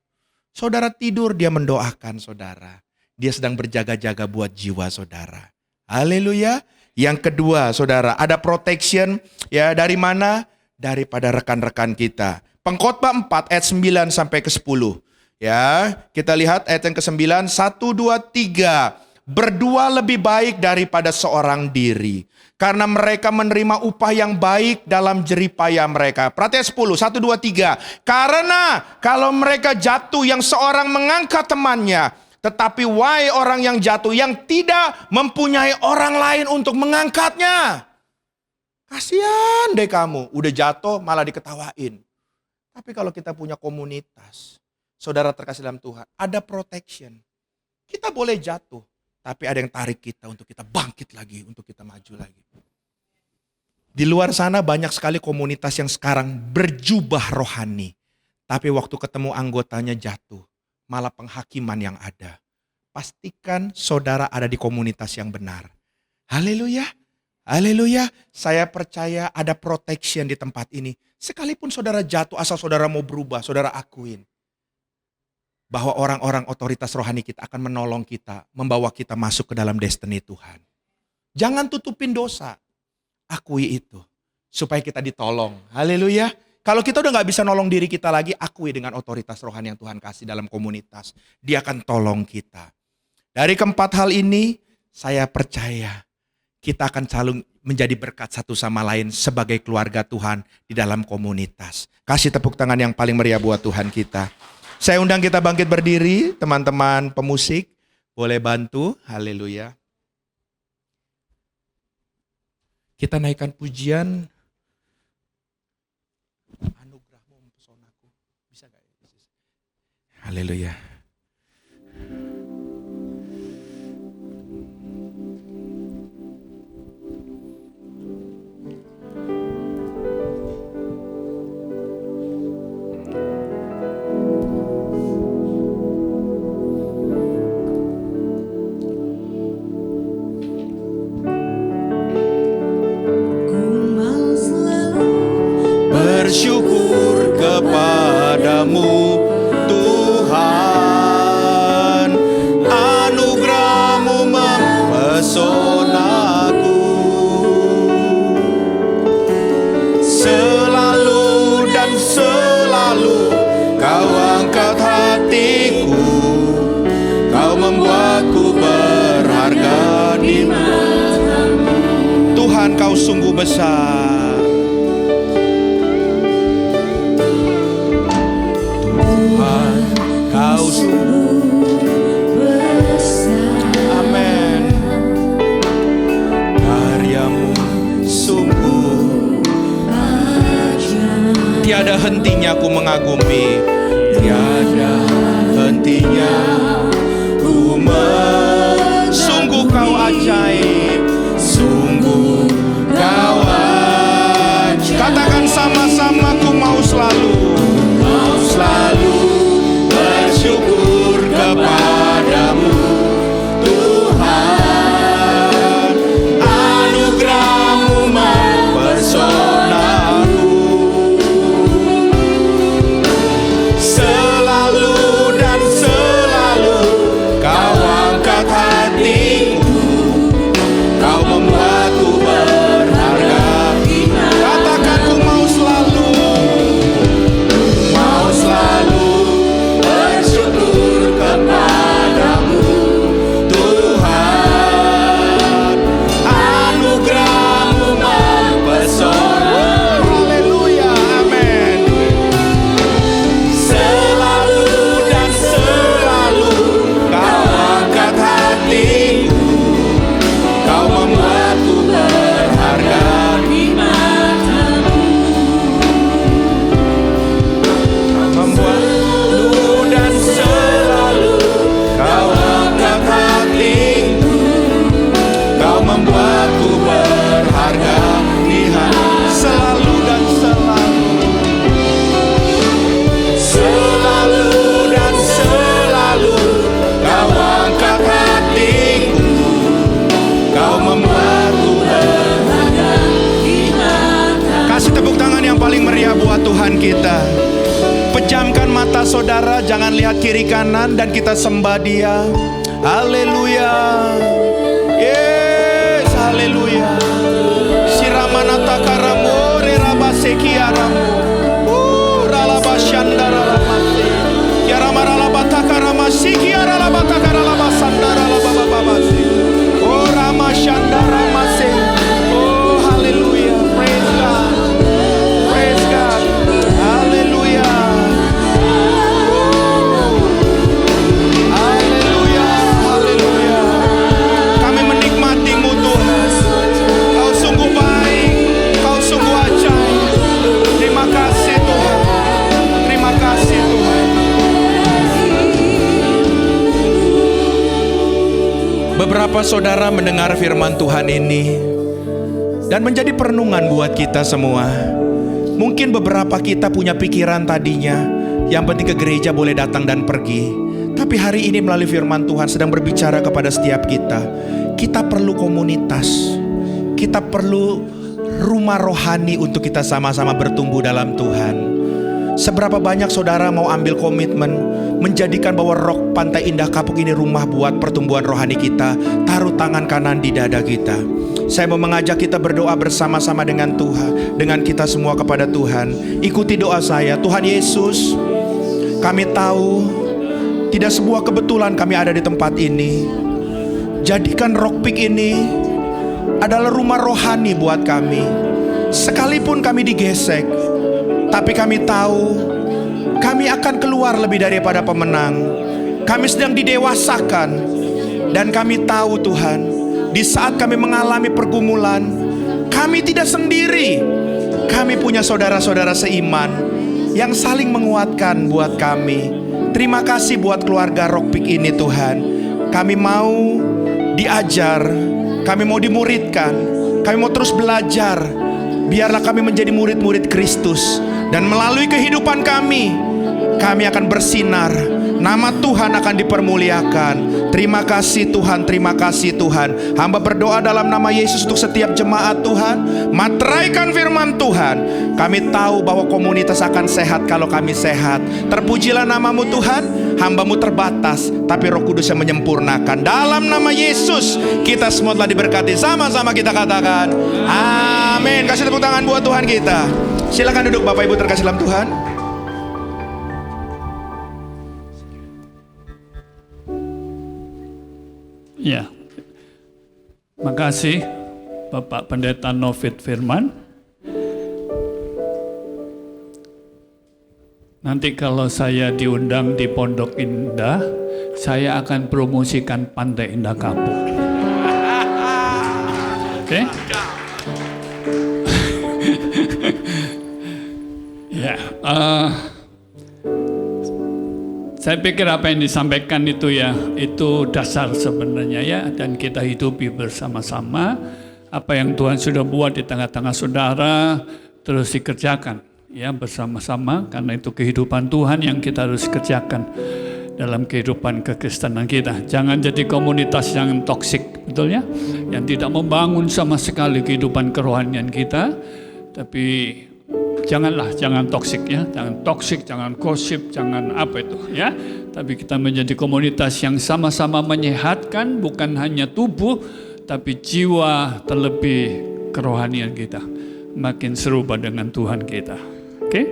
Saudara tidur, dia mendoakan saudara. Dia sedang berjaga-jaga buat jiwa saudara. Haleluya. Yang kedua saudara, ada protection ya dari mana? Daripada rekan-rekan kita. Pengkhotbah 4 ayat 9 sampai ke 10. Ya, kita lihat ayat yang ke-9, 1, 2, 3. Berdua lebih baik daripada seorang diri. Karena mereka menerima upah yang baik dalam jeripaya mereka. Perhatian 10, 1, 2, 3. Karena kalau mereka jatuh yang seorang mengangkat temannya. Tetapi wahai orang yang jatuh yang tidak mempunyai orang lain untuk mengangkatnya. Kasihan deh kamu, udah jatuh malah diketawain. Tapi kalau kita punya komunitas, saudara terkasih dalam Tuhan, ada protection. Kita boleh jatuh, tapi ada yang tarik kita untuk kita bangkit lagi, untuk kita maju lagi. Di luar sana banyak sekali komunitas yang sekarang berjubah rohani. Tapi waktu ketemu anggotanya jatuh, malah penghakiman yang ada. Pastikan saudara ada di komunitas yang benar. Haleluya. Haleluya, saya percaya ada protection di tempat ini. Sekalipun saudara jatuh, asal saudara mau berubah, saudara akuin. Bahwa orang-orang otoritas rohani kita akan menolong kita, membawa kita masuk ke dalam destiny Tuhan. Jangan tutupin dosa, akui itu. Supaya kita ditolong, haleluya. Kalau kita udah gak bisa nolong diri kita lagi, akui dengan otoritas rohani yang Tuhan kasih dalam komunitas. Dia akan tolong kita. Dari keempat hal ini, saya percaya kita akan selalu menjadi berkat satu sama lain sebagai keluarga Tuhan di dalam komunitas. Kasih tepuk tangan yang paling meriah buat Tuhan kita. Saya undang kita bangkit berdiri, teman-teman pemusik. Boleh bantu, haleluya. Kita naikkan pujian. Anugerahmu mempesonaku. Bisa gak ya? Haleluya. Bersyukur kepadamu Tuhan, anugerahmu mempesonaku. Selalu dan selalu kau angkat hatiku, kau membuatku berharga di matamu. Tuhan, kau sungguh besar. Kau sungguh besar. Amin. Karyamu sungguh ajaib. Tiada hentinya ku mengagumi. Tiada hentinya ku sungguh kau ajaib. Sungguh kau ajaib. Katakan sama-sama, ku mau selalu. Mau selalu bersyukur kepadamu Tuhan, anugerahmu mempesonaku. Selalu dan selalu kau angkat hatiku, kau membuatku berharga. Katakan, ku mau selalu. Mau selalu bersyukur kepadamu Tuhan, anugerahmu mempesona. Haleluya, amin. Selalu dan selalu kau angkat hatiku, kau membuatku berharga di matamu. Membuatku dan selalu kau angkat hatiku, kau membuatku berharga di hati. Selalu dan selalu, selalu dan selalu kau angkat hatiku, kau membuatku berharga di matamu. Kasih tepuk tangan yang paling meriah buat Tuhan kita. Pejamkan mata saudara, jangan lihat kiri kanan, dan kita sembah Dia. Haleluya. Yes, haleluya. Siramanata karamu, rirabasekiaramu. Ralabashandara lamase. Kiaramaralabata karamasi, kiaralabata karalabasandara lababababase. Oh, ramashandara mase. Oh, haleluya. Praise God. Praise God. Haleluya. Haleluya. Haleluya. Kami menikmati-Mu Tuhan. Kau sungguh baik. Kau Beberapa saudara mendengar firman Tuhan ini dan menjadi perenungan buat kita semua. Mungkin beberapa kita punya pikiran tadinya, yang penting ke gereja boleh datang dan pergi. Tapi hari ini melalui firman Tuhan sedang berbicara kepada setiap kita. Kita perlu komunitas. Kita perlu rumah rohani untuk kita sama-sama bertumbuh dalam Tuhan. Seberapa banyak saudara mau ambil komitmen menjadikan bahwa Rock Pantai Indah Kapuk ini rumah buat pertumbuhan rohani kita. Taruh tangan kanan di dada kita. Saya mau mengajak kita berdoa bersama-sama dengan Tuhan, dengan kita semua kepada Tuhan. Ikuti doa saya. Tuhan Yesus, kami tahu tidak sebuah kebetulan kami ada di tempat ini. Jadikan Rock Peak ini adalah rumah rohani buat kami. Sekalipun kami digesek, tapi kami tahu kami akan keluar lebih daripada pemenang. Kami sedang didewasakan. Dan kami tahu Tuhan, di saat kami mengalami pergumulan, kami tidak sendiri. Kami punya saudara-saudara seiman yang saling menguatkan buat kami. Terima kasih buat keluarga Rock Peak ini Tuhan. Kami mau diajar, kami mau dimuridkan, kami mau terus belajar. Biarlah kami menjadi murid-murid Kristus. Dan melalui kehidupan kami akan bersinar. Nama Tuhan akan dipermuliakan. Terima kasih Tuhan, terima kasih Tuhan. Hamba berdoa dalam nama Yesus untuk setiap jemaat Tuhan. Materaikan firman Tuhan. Kami tahu bahwa komunitas akan sehat kalau kami sehat. Terpujilah namamu Tuhan. Hambamu terbatas, tapi Roh Kudus yang menyempurnakan. Dalam nama Yesus kita semua telah diberkati. Sama-sama kita katakan amin. Kasih tepuk tangan buat Tuhan kita. Silakan duduk Bapak Ibu terkasih dalam Tuhan.
Ya, makasih Bapak Pendeta Novit Firman. Nanti kalau saya diundang di Pondok Indah, saya akan promosikan Pantai Indah Kapuk. Oke? Ya, saya pikir apa yang disampaikan itu ya, itu dasar sebenarnya ya, dan kita hidupi bersama-sama apa yang Tuhan sudah buat di tengah-tengah saudara, terus dikerjakan ya bersama-sama, karena itu kehidupan Tuhan yang kita harus kerjakan dalam kehidupan kekristenan kita. Jangan jadi komunitas yang toksik, betul ya, yang tidak membangun sama sekali kehidupan kerohanian kita. Tapi jangan toksik ya, jangan toksik, jangan gosip, jangan apa itu ya. Tapi kita menjadi komunitas yang sama-sama menyehatkan bukan hanya tubuh, tapi jiwa, terlebih kerohanian kita makin serupa dengan Tuhan kita. Oke,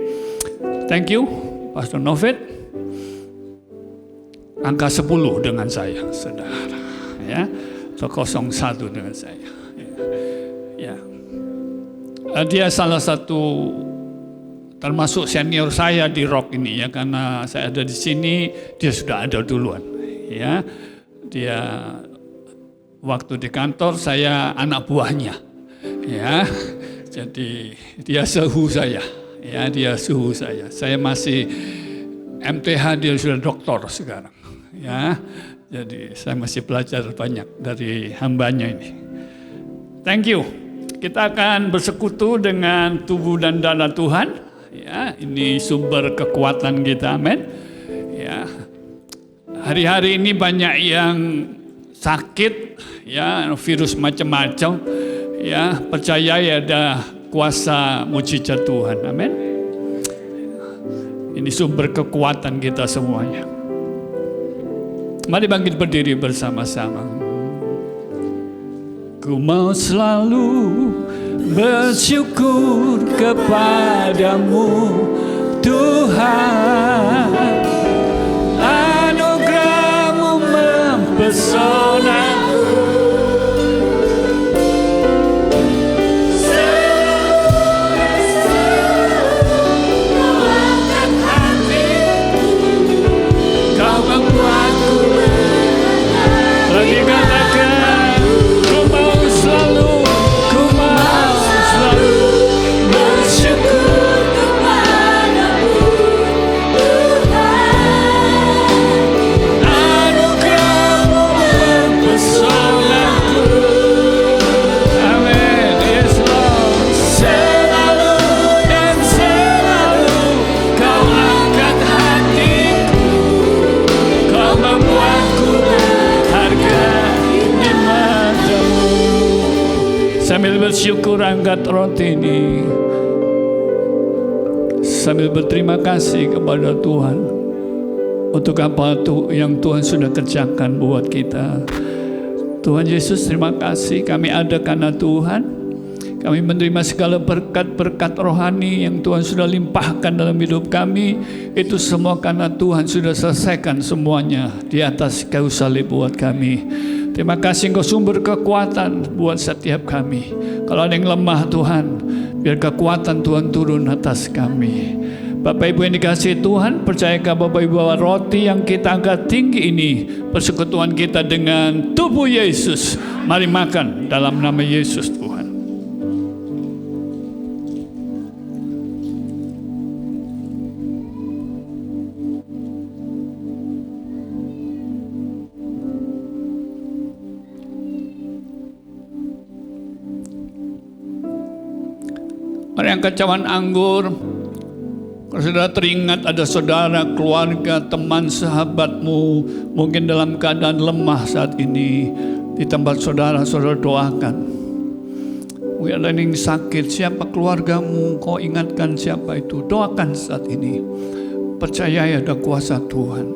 thank you Pastor Novit. Angka 10 dengan saya, saudara ya, atau 01 dengan saya ya. Dia salah satu termasuk senior saya di Rock ini ya, karena saya ada di sini, dia sudah ada duluan ya. Dia waktu di kantor saya anak buahnya ya. Jadi dia suhu saya ya, dia suhu saya. Saya masih MTH, dia sudah doktor sekarang ya. Jadi saya masih belajar banyak dari hambanya ini. Thank you. Kita akan bersekutu dengan tubuh dan darah Tuhan. Ya, ini sumber kekuatan kita, amin. Ya, hari-hari ini banyak yang sakit, ya, virus macam-macam. Ya, percaya ya ada kuasa mujizat Tuhan, amin. Ini sumber kekuatan kita semuanya. Mari bangkit berdiri bersama-sama. Ku mau selalu bersyukur kepadamu Tuhan, anugerah-Mu mempesona. Kau membuatku lagi katakan, ku mau selalu bersyukur kepadamu. bersyukur angkat roti ini sambil berterima kasih kepada Tuhan untuk apa yang Tuhan sudah kerjakan buat kita. Tuhan Yesus, terima kasih kami ada karena Tuhan. Kami menerima segala berkat-berkat rohani yang Tuhan sudah limpahkan dalam hidup kami. Itu semua karena Tuhan sudah selesaikan semuanya di atas kayu salib buat kami. Terima kasih Engkau sumber kekuatan buat setiap kami. Kalau ada yang lemah Tuhan, biar kekuatan Tuhan turun atas kami. Bapak Ibu yang dikasihi Tuhan, percayakah Bapak Ibu bahwa roti yang kita angkat tinggi ini persekutuan kita dengan tubuh Yesus. Mari makan dalam nama Yesus Tuhan. Mari angkat cawan anggur. Kalau saudara teringat ada saudara, keluarga, teman, sahabatmu mungkin dalam keadaan lemah saat ini, di tempat saudara, saudara doakan. Mungkin ada yang sakit, siapa keluargamu, kau ingatkan siapa itu, doakan saat ini. Percaya ada kuasa Tuhan.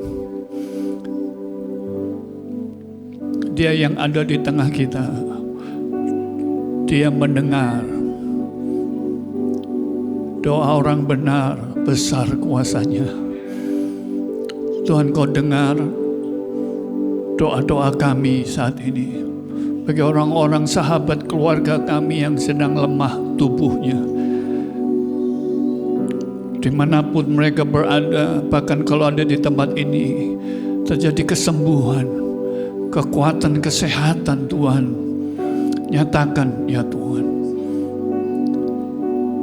Dia yang ada di tengah kita, Dia mendengar doa orang benar, besar kuasanya. Tuhan, Kau dengar doa-doa kami saat ini. Bagi orang-orang sahabat keluarga kami yang sedang lemah tubuhnya. Dimanapun mereka berada, bahkan kalau ada di tempat ini, terjadi kesembuhan, kekuatan, kesehatan Tuhan. Nyatakan ya Tuhan.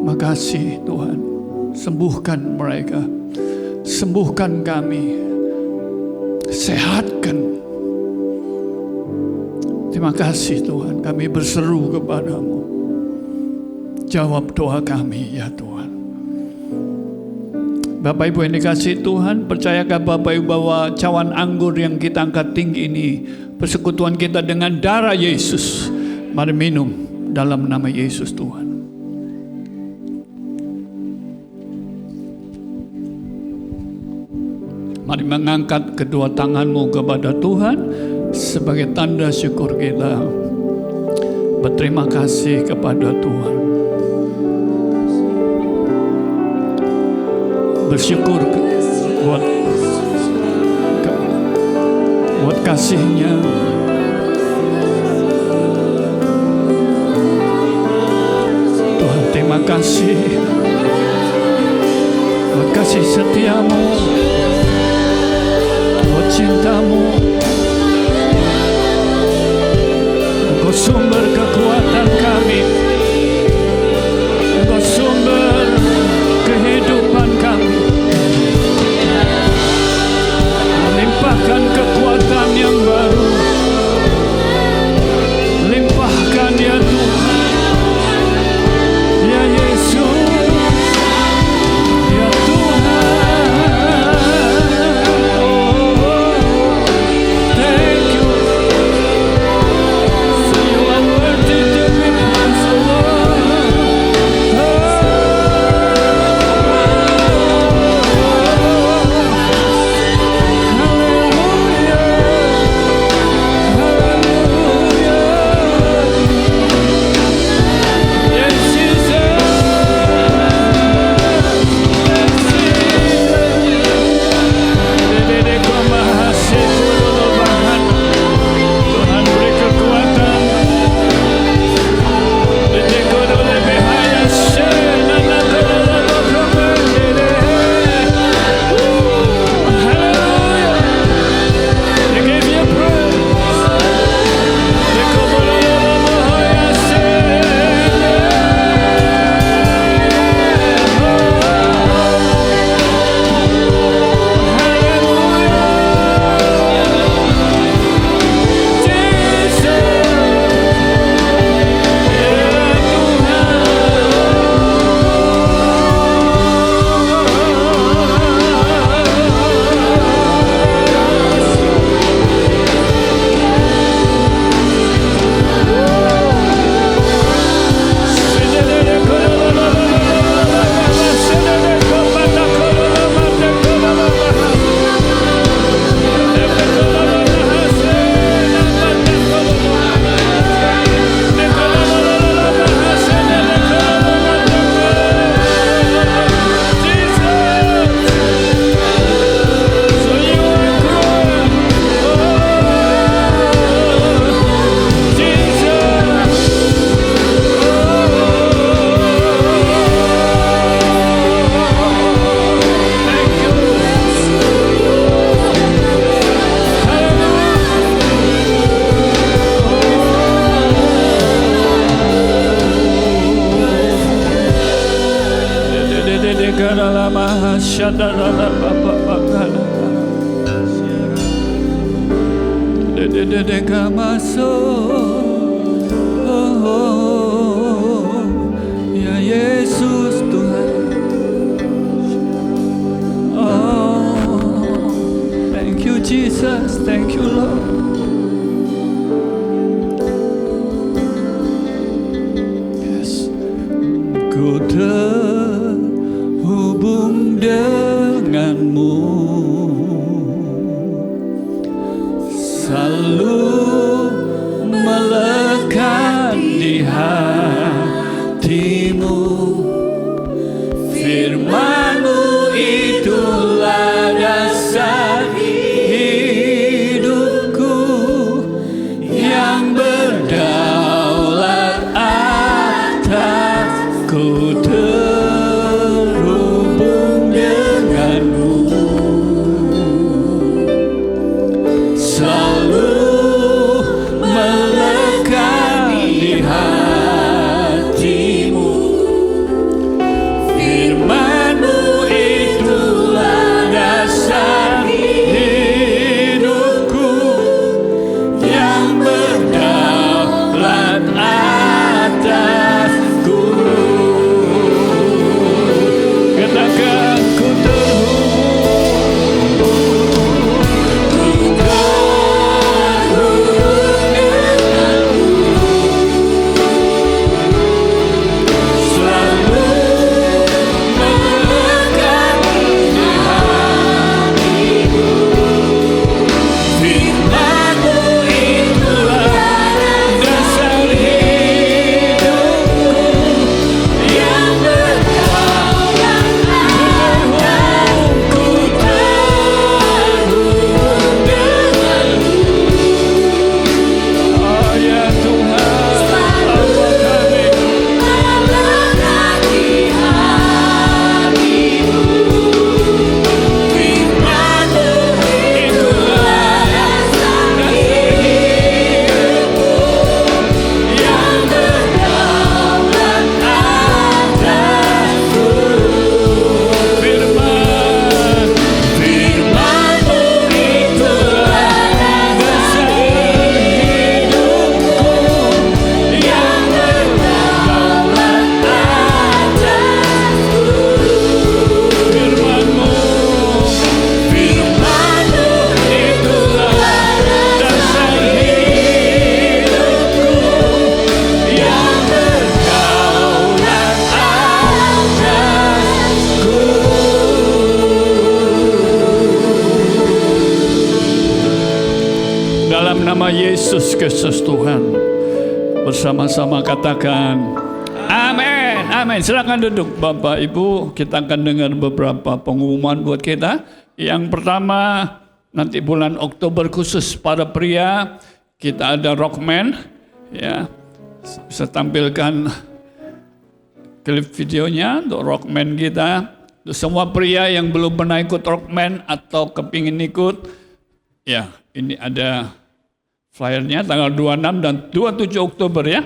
Makasih Tuhan, sembuhkan mereka, sembuhkan kami, sehatkan. Terima kasih Tuhan, kami berseru kepadamu. Jawab doa kami ya Tuhan. Bapak Ibu yang dikasihi Tuhan, percayakah Bapak Ibu bahwa cawan anggur yang kita angkat tinggi ini persekutuan kita dengan darah Yesus. Mari minum dalam nama Yesus Tuhan. Mari mengangkat kedua tanganmu kepada Tuhan sebagai tanda syukur kita. Berterima kasih kepada Tuhan. Bersyukur buat kasih-Nya. Tuhan, terima kasih buat kasih setiamu, buat cintamu. Engkau sumber kekuatan kami, Engkau sumber kehidupan kami. Limpahkan kekuatan yang baru, limpahkan ya Tuhan, ya Yesus, ya Tuhan. Thank you, for you are worthy to Ya Yesus Tuhan. Oh, thank you Jesus, thank you Lord. Yes, ku terhubung denganmu, selalu melekat di hatimu. Firman-Mu itulah dasar hidupku, yang berdaulat atasku, terhubung denganmu, selalu melekat di hatimu. Firman-Mu itulah dasar hidupku, yang berdaulat atasku. Katakan ku Yesus Kristus Tuhan. Bersama-sama katakan amin. Amin. Silakan duduk Bapak Ibu. Kita akan dengar beberapa pengumuman buat kita. Yang pertama, nanti bulan Oktober khusus para pria, kita ada Rockman, ya. Bisa tampilkan klip videonya untuk Rockman kita. Untuk semua pria yang belum pernah ikut Rockman atau kepingin ikut, ya, ini ada flyernya tanggal 26 dan 27 Oktober ya.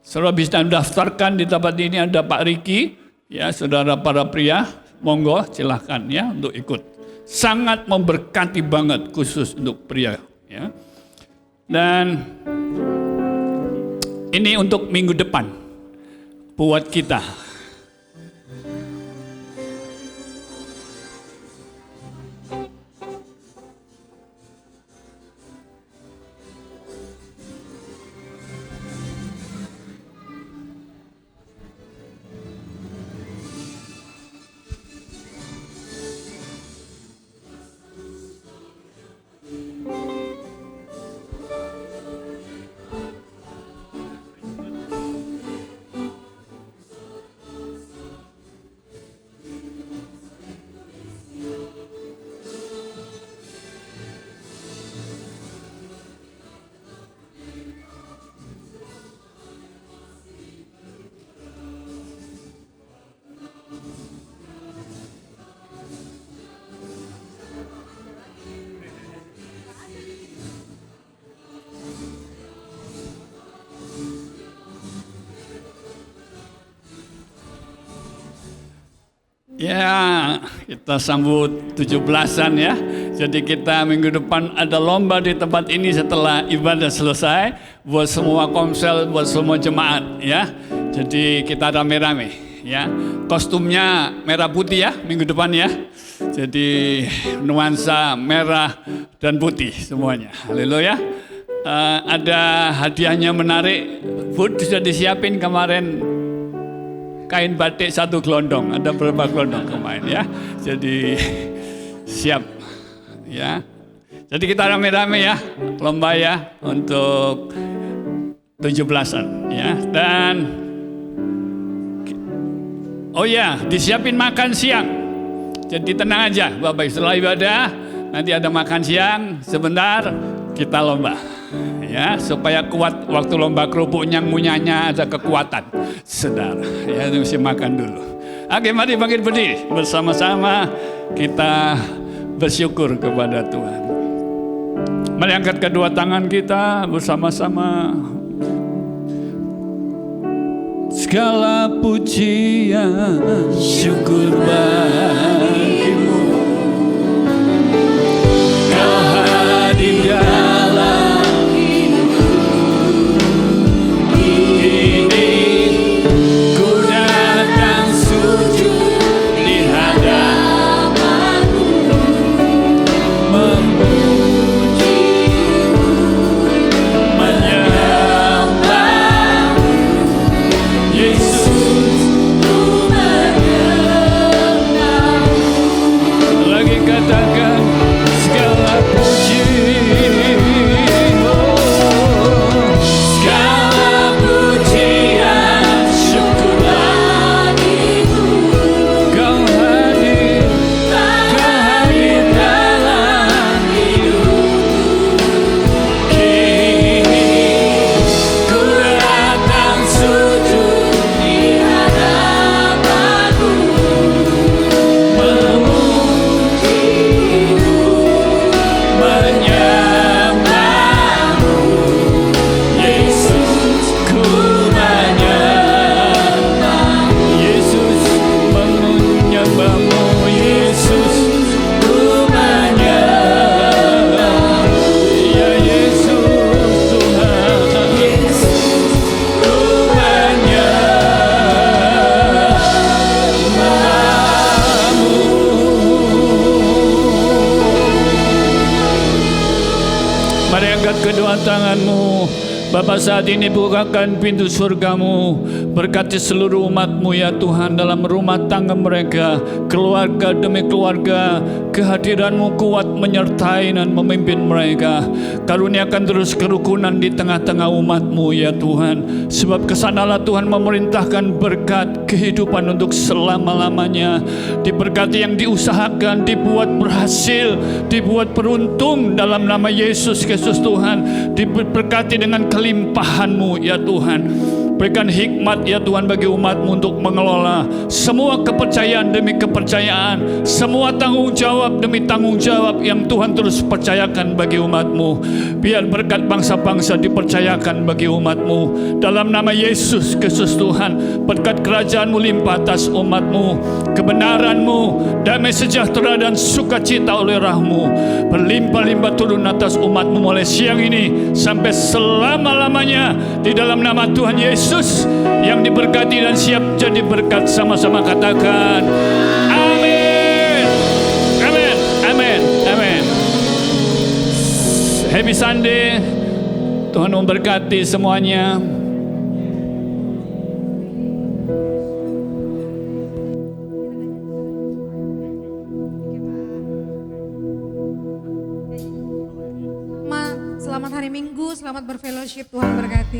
Saudara bisa daftarkan di tempat ini, ada Pak Riki, ya, saudara para pria, monggo silahkan ya untuk ikut. Sangat memberkati banget khusus untuk pria ya. Dan ini untuk minggu depan buat kita. Ya, kita sambut 17-an ya. Jadi kita minggu depan ada lomba di tempat ini setelah ibadah selesai. Buat semua komsel, buat semua jemaat ya. Jadi kita rame-rame ya. Kostumnya merah putih ya minggu depan ya. Jadi nuansa merah dan putih semuanya. Haleluya. Ada hadiahnya menarik. Bud sudah disiapin kemarin kain batik 1 gelondong. Ada berapa gelondong kemarin ya. Jadi siap ya. Jadi kita rame-rame ya lomba ya untuk 17-an ya. Dan oh ya, disiapin makan siang. Jadi tenang aja Bapak, setelah ibadah nanti ada makan siang, sebentar kita lomba ya, supaya kuat waktu lomba kerupuknya ngunyahnya ada kekuatan. Saudara ya, mesti makan dulu. Oke, mari bangkit berdiri bersama-sama kita bersyukur kepada Tuhan. Mari angkat kedua tangan kita bersama-sama. Segala pujian syukur bagimu, Kau hadir dalam hidupku. Ini ku datang sujud di hadapanmu, memujimu, menyembahmu, Yesus, ku menyembahmu. Lagi katakan segala puji, segala pujian syukur bagimu. Kau hadir dalam hidupku. Kini ku datang sujud di hadapanmu, memujimu, menyembahmu, Yesus, ku menyembahmu, Yesus, menyembahmu, Yesus, ku menyembahmu, ya Yesus Tuhan, Yesus, ku menyembahmu. Mari angkat kedua tanganmu. Bapa, saat ini bukakan pintu surgamu, berkati seluruh umatmu ya Tuhan, dalam rumah tangga mereka, keluarga demi keluarga. Kehadiranmu kuat menyertai dan memimpin mereka. Karuniakan terus kerukunan di tengah-tengah umatmu ya Tuhan, sebab kesanalah Tuhan memerintahkan berkat kehidupan untuk selama-lamanya. Diberkati yang diusahakan, dibuat berhasil, dibuat beruntung dalam nama Yesus Kristus Tuhan. Diberkati dengan kelimpahan-Mu ya Tuhan. Berikan hikmat ya Tuhan bagi umat-Mu untuk mengelola semua kepercayaan demi kepercayaan, semua tanggung jawab demi tanggung jawab yang Tuhan terus percayakan bagi umat-Mu. Biar berkat bangsa-bangsa dipercayakan bagi umat-Mu. Dalam nama Yesus Kristus Tuhan, berkat kerajaan-Mu limpah atas umat-Mu. Kebenaran-Mu, damai sejahtera dan sukacita oleh Roh-Mu berlimpah-limpah turun atas umat-Mu mulai siang ini sampai selama-lamanya. Di dalam nama Tuhan Yesus yang diberkati dan siap jadi berkat, sama-sama katakan amin, amin, amin, amin. Happy Sunday, Tuhan memberkati semuanya.
Selamat hari Minggu, selamat berfellowship, Tuhan berkati.